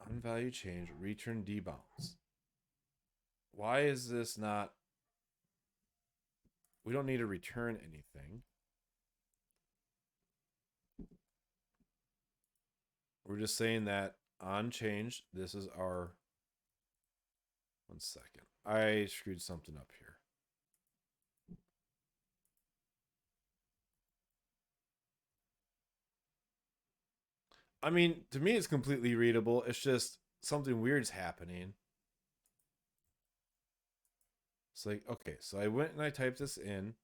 on value change, return debounce. Why is this not? We don't need to return anything. we're just saying that on change, this is our, 1 second. I screwed something up here. I mean, to me, it's completely readable. It's just something weird's happening. It's like, okay, so I went and I typed this in.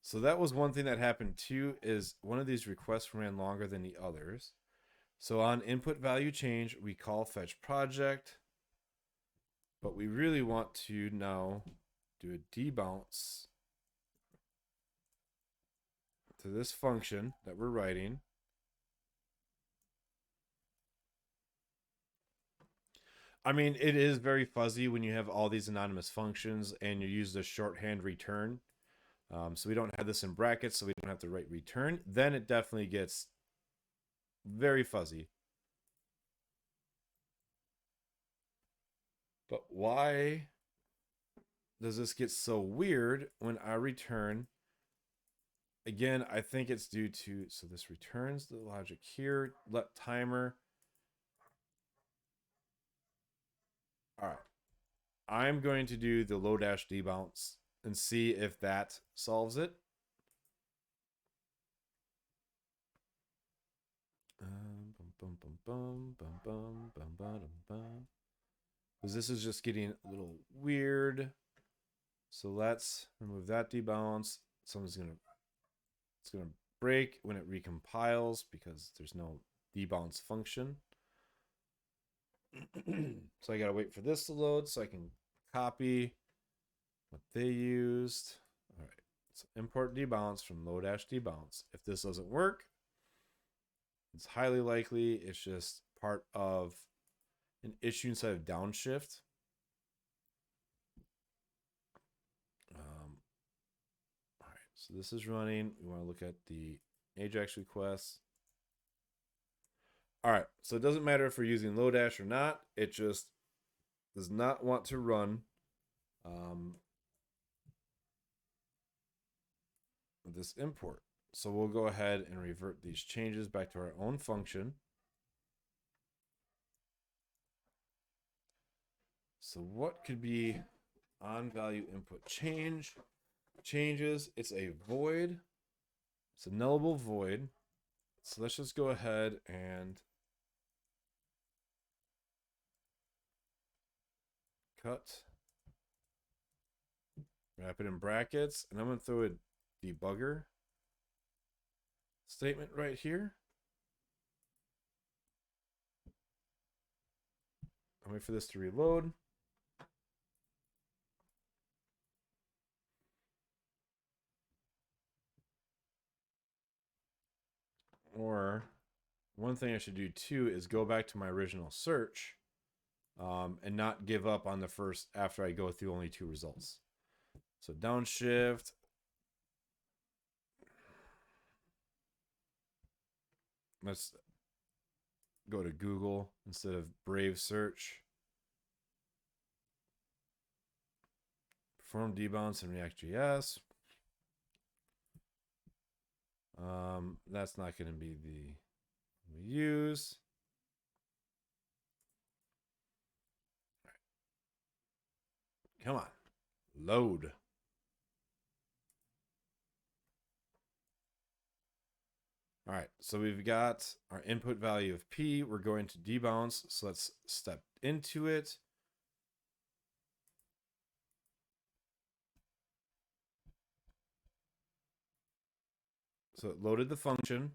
So that was one thing that happened too, is one of these requests ran longer than the others. So on input value change, we call fetch project, but we really want to now do a debounce to this function that we're writing. I mean, it is very fuzzy when you have all these anonymous functions and you use the shorthand return. So we don't have this in brackets, so we don't have to write return. Then it definitely gets very fuzzy. But why does this get so weird when I return? Again, I think it's due to, so this returns the logic here, let timer. All right. I'm going to do the low dash debounce and see if that solves it. Because this is just getting a little weird. So let's remove that debounce. It's gonna break when it recompiles because there's no debounce function. So I gotta wait for this to load so I can copy what they used. All right, so import debounce from low dash debounce. If this doesn't work, it's highly likely it's just part of an issue inside of downshift. All right, so this is running. We want to look at the Ajax requests. All right, so it doesn't matter if we're using Lodash or not. It just does not want to run this import. So we'll go ahead and revert these changes back to our own function. So what could be on value input changes? It's a void. It's a nullable void. So let's just go ahead and cut, wrap it in brackets, and I'm going to throw a debugger statement right here. I'll wait for this to reload. Or one thing I should do too is go back to my original search and not give up on the first after I go through only 2 results. So downshift. Let's go to Google instead of Brave search. Perform debounce in React.js. That's not going to be the we use. Come on, load. All right, so we've got our input value of P. We're going to debounce, so let's step into it. So it loaded the function.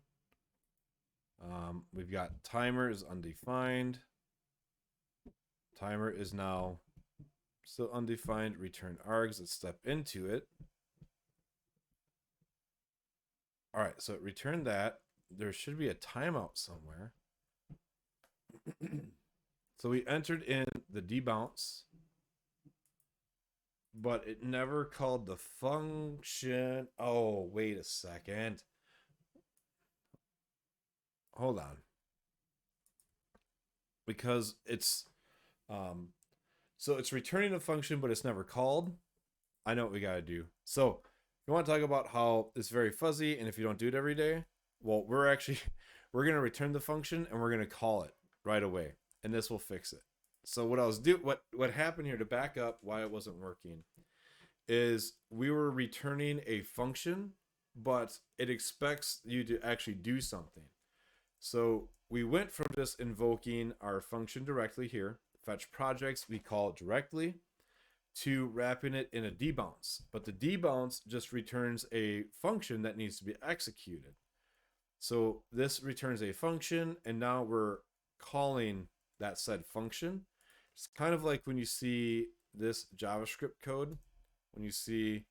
We've got timer is undefined. Timer is now still undefined. Return args. Let's step into it. All right, so it returned that. There should be a timeout somewhere. So we entered in the debounce, but it never called the function. Oh, wait a second. Hold on. Because it's so it's returning a function, but it's never called. I know what we got to do. So you want to talk about how it's very fuzzy, and if you don't do it every day, well, we're we're going to return the function and we're going to call it right away, and this will fix it. So what happened here, to back up why it wasn't working, is we were returning a function, but it expects you to actually do something. So we went from just invoking our function directly here, fetch projects, we call it directly, to wrapping it in a debounce. But the debounce just returns a function that needs to be executed. So this returns a function, and now we're calling that said function. It's kind of like when you see this JavaScript code, when you see,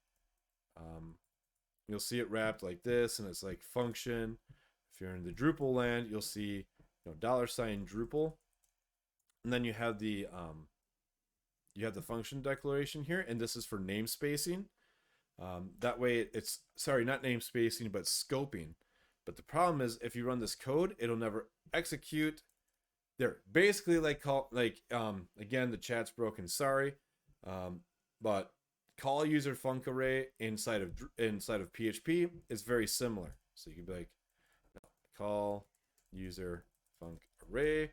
you'll see it wrapped like this, and it's like function. If you're in the Drupal land, you'll see, $ Drupal, and then you have the function declaration here, and this is for namespacing. That way, it's not namespacing, but scoping. But the problem is, if you run this code, it'll never execute. They're basically again, the chat's broken. Sorry, but call user func array inside of PHP is very similar. So you could be like, call user func array,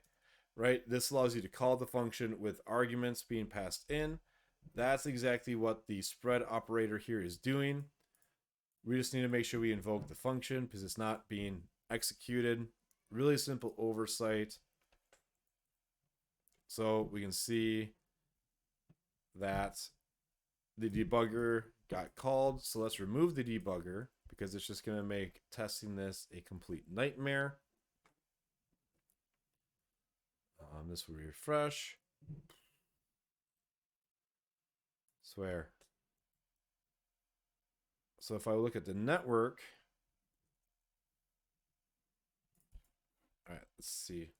right? This allows you to call the function with arguments being passed in. That's exactly what the spread operator here is doing. We just need to make sure we invoke the function because it's not being executed. Really simple oversight. So we can see that the debugger got called. So let's remove the debugger because it's just going to make testing this a complete nightmare. This will refresh. Swear. So if I look at the network, all right, let's see.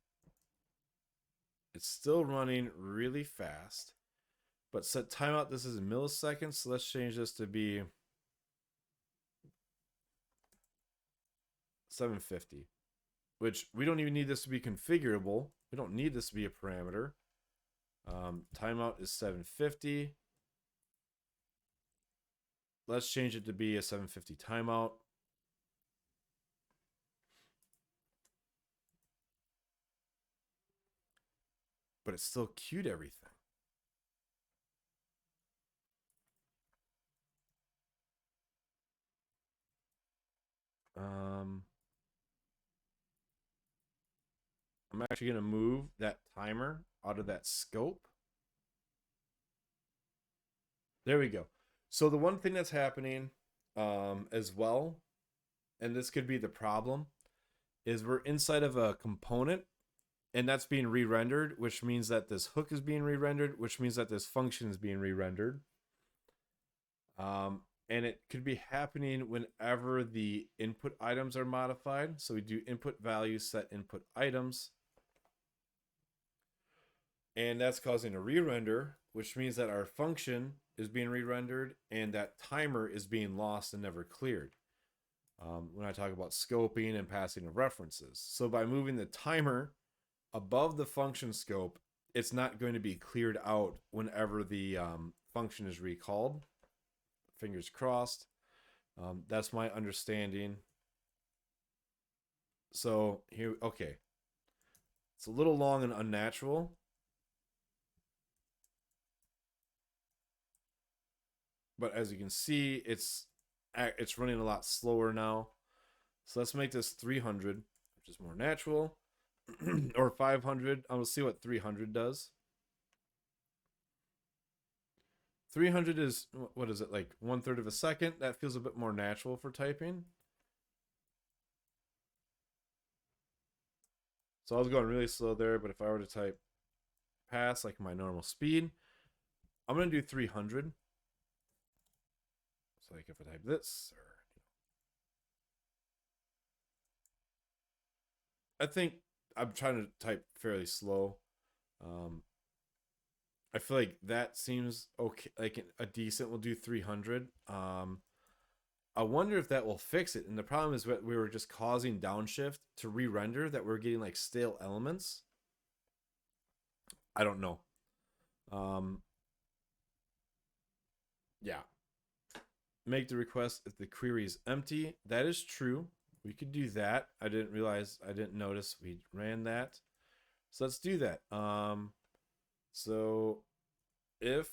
It's still running really fast, but set timeout, this is in milliseconds. So let's change this to be 750, which we don't even need this to be configurable. We don't need this to be a parameter. Timeout is 750. Let's change it to be a 750 timeout. But it still queued everything. I'm actually going to move that timer out of that scope. There we go. So the one thing that's happening as well, and this could be the problem, is we're inside of a component, and that's being re-rendered, which means that this hook is being re-rendered, which means that this function is being re-rendered. And it could be happening whenever the input items are modified. So we do input values, set input items. And that's causing a re-render, which means that our function is being re-rendered and that timer is being lost and never cleared. When I talk about scoping and passing of references. So by moving the timer above the function scope, it's not going to be cleared out whenever the function is recalled. Fingers crossed. That's my understanding. So here, okay. It's a little long and unnatural. But as you can see, it's running a lot slower now. So let's make this 300, which is more natural. Or 500. I will see what 300 does. 300 is, what is it, like 1/3 of a second? That feels a bit more natural for typing. So I was going really slow there, but if I were to type pass like my normal speed, I'm going to do 300. So like if I type this, or I think I'm trying to type fairly slow. I feel like that seems okay, like a decent. We'll do 300. I wonder if that will fix it. And the problem is that we were just causing downshift to re-render, that we're getting like stale elements. I don't know. Yeah. Make the request if the query is empty. That is true. we could do that. I didn't notice we ran that. So let's do that. So if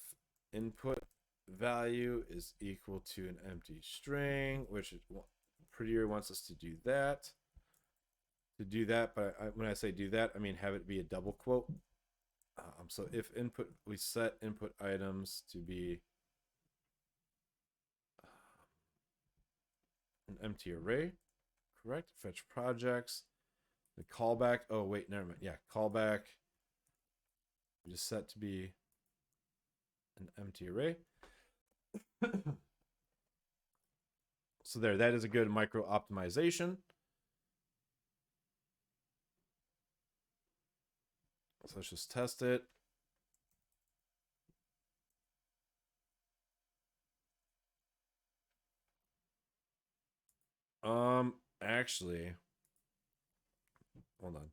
input value is equal to an empty string, which Prettier wants us to do that. But when I say do that, I mean have it be a double quote. So if we set input items to be an empty array, correct? Fetch projects. The callback. Oh wait, never mind. Yeah, callback. We just set to be an empty array. So there, that is a good micro optimization. So let's just test it. Actually, hold on.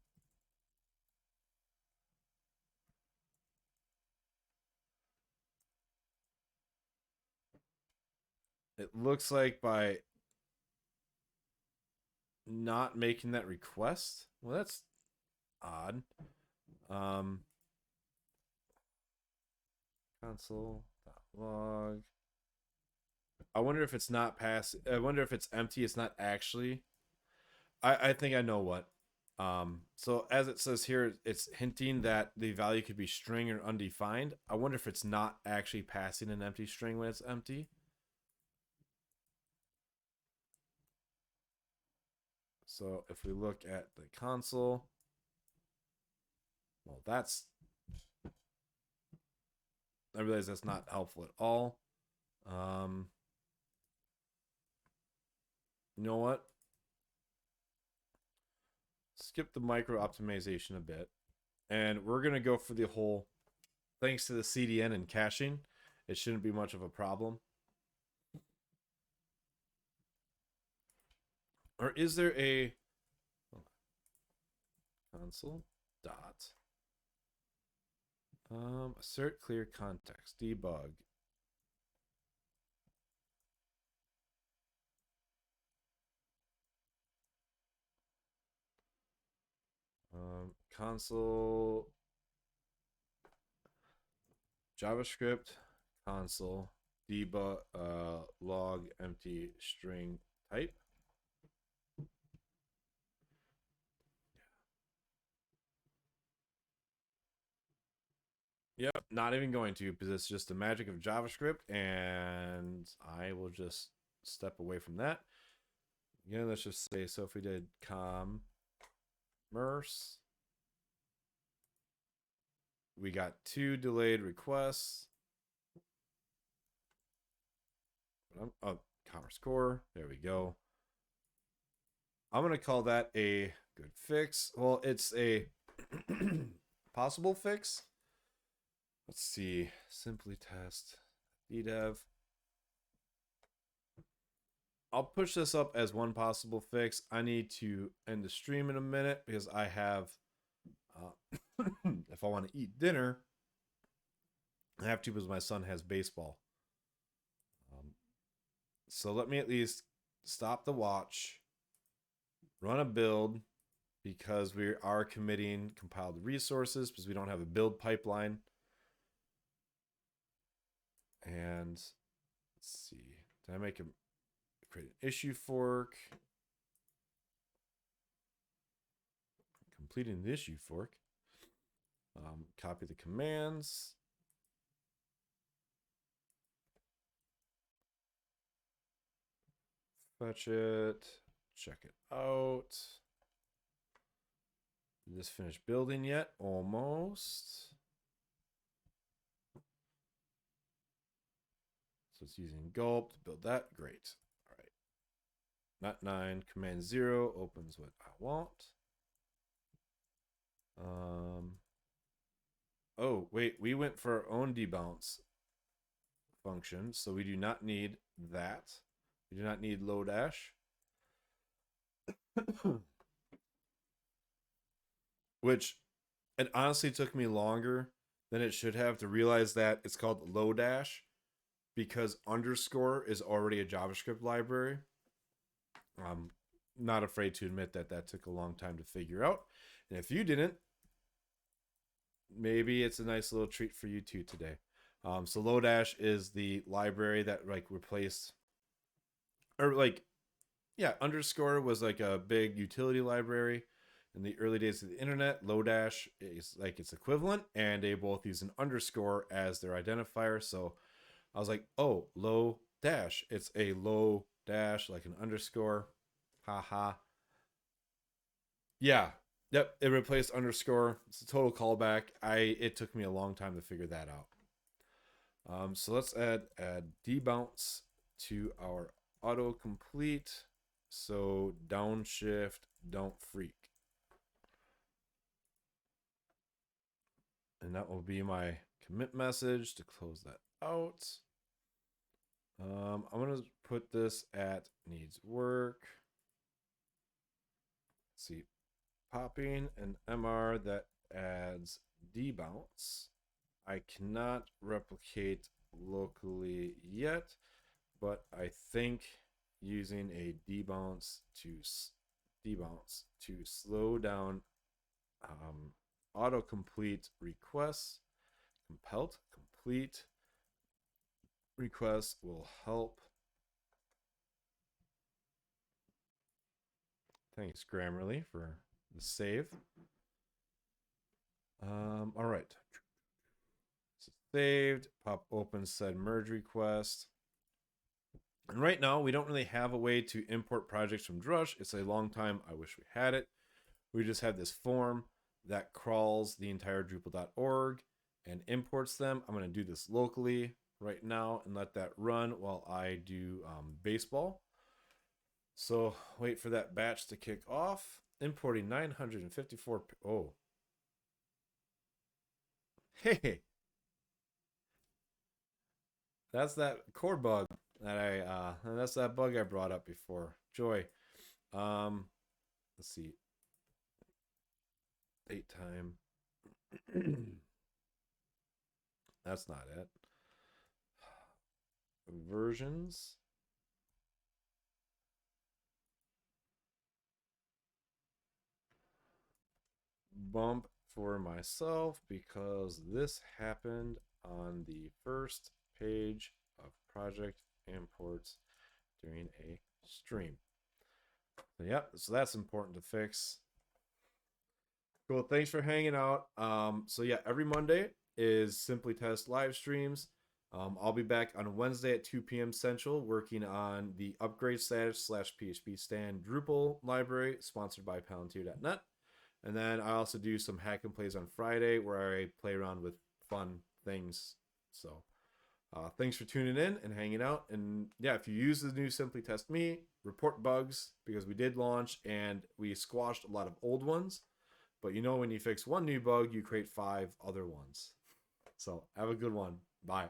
It looks like by not making that request, well, that's odd. Console.log. I wonder if it's not pass. I wonder if it's empty. It's not actually. I think I know what. So as it says here, it's hinting that the value could be string or undefined. I wonder if it's not actually passing an empty string when it's empty. So if we look at the console, well, I realize that's not helpful at all. You know what? Skip the micro optimization a bit, and we're gonna go for the whole. Thanks to the CDN and caching, it shouldn't be much of a problem. Or is there a console dot assert clear context debug console JavaScript console debug log empty string type. Yep, not even going to, because it's just the magic of JavaScript, and I will just step away from that. Again, let's just say, so if we did commerce, we got 2 delayed requests. Oh, commerce core, there we go. I'm going to call that a good fix. Well, it's a possible fix. Let's see, simply test dev. I'll push this up as one possible fix. I need to end the stream in a minute because I have, if I want to eat dinner, I have to because my son has baseball. So let me at least stop the watch, run a build, because we are committing compiled resources because we don't have a build pipeline. And let's see, did I create an issue fork? Completing the issue fork. Copy the commands. Fetch it. Check it out. Did this finish building yet? Almost. So it's using gulp to build that. Great. All right. Not 9. Command 0 opens what I want. Oh, wait. We went for our own debounce function, so we do not need that. We do not need Lodash. Which it honestly took me longer than it should have to realize that it's called Lodash because underscore is already a JavaScript library. not afraid to admit that that took a long time to figure out. And if you didn't, maybe it's a nice little treat for you too today. So Lodash is the library that like replaced, or like, yeah, underscore was like a big utility library in the early days of the internet. Lodash is like its equivalent, and they both use an underscore as their identifier. So I was like, oh, low dash. It's a low dash, like an underscore. Ha ha. Yeah. Yep. It replaced underscore. It's a total callback. It took me a long time to figure that out. So let's add debounce to our autocomplete. So downshift, don't freak. And that will be my commit message to close that out. I'm going to put this at needs work. Let's see, popping an MR that adds debounce. I cannot replicate locally yet, but I think using a debounce to slow down autocomplete requests, compelled complete requests will help. Thanks, Grammarly, for the save. All right. So saved, pop open said merge request. And right now, we don't really have a way to import projects from Drush. It's a long time. I wish we had it. We just have this form that crawls the entire Drupal.org and imports them. I'm going to do this locally right now and let that run while I do baseball. So wait for that batch to kick off. Importing 954. Oh. Hey. That's that core bug that that's that bug I brought up before. Joy. Let's see. Date time. That's not it. Versions. Bump for myself because this happened on the first page of project imports during a stream. So, yep, so that's important to fix. Cool. Thanks for hanging out. So yeah, every Monday is Simply Test live streams. I'll be back on Wednesday at 2 p.m. Central working on the upgrade status / PHP stand Drupal library sponsored by Palantir.net. And then I also do some hack and plays on Friday where I play around with fun things. So thanks for tuning in and hanging out. And yeah, if you use the new Simply Test Me, report bugs because we did launch and we squashed a lot of old ones. But you know, when you fix one new bug, you create 5 other ones. So have a good one. Bye.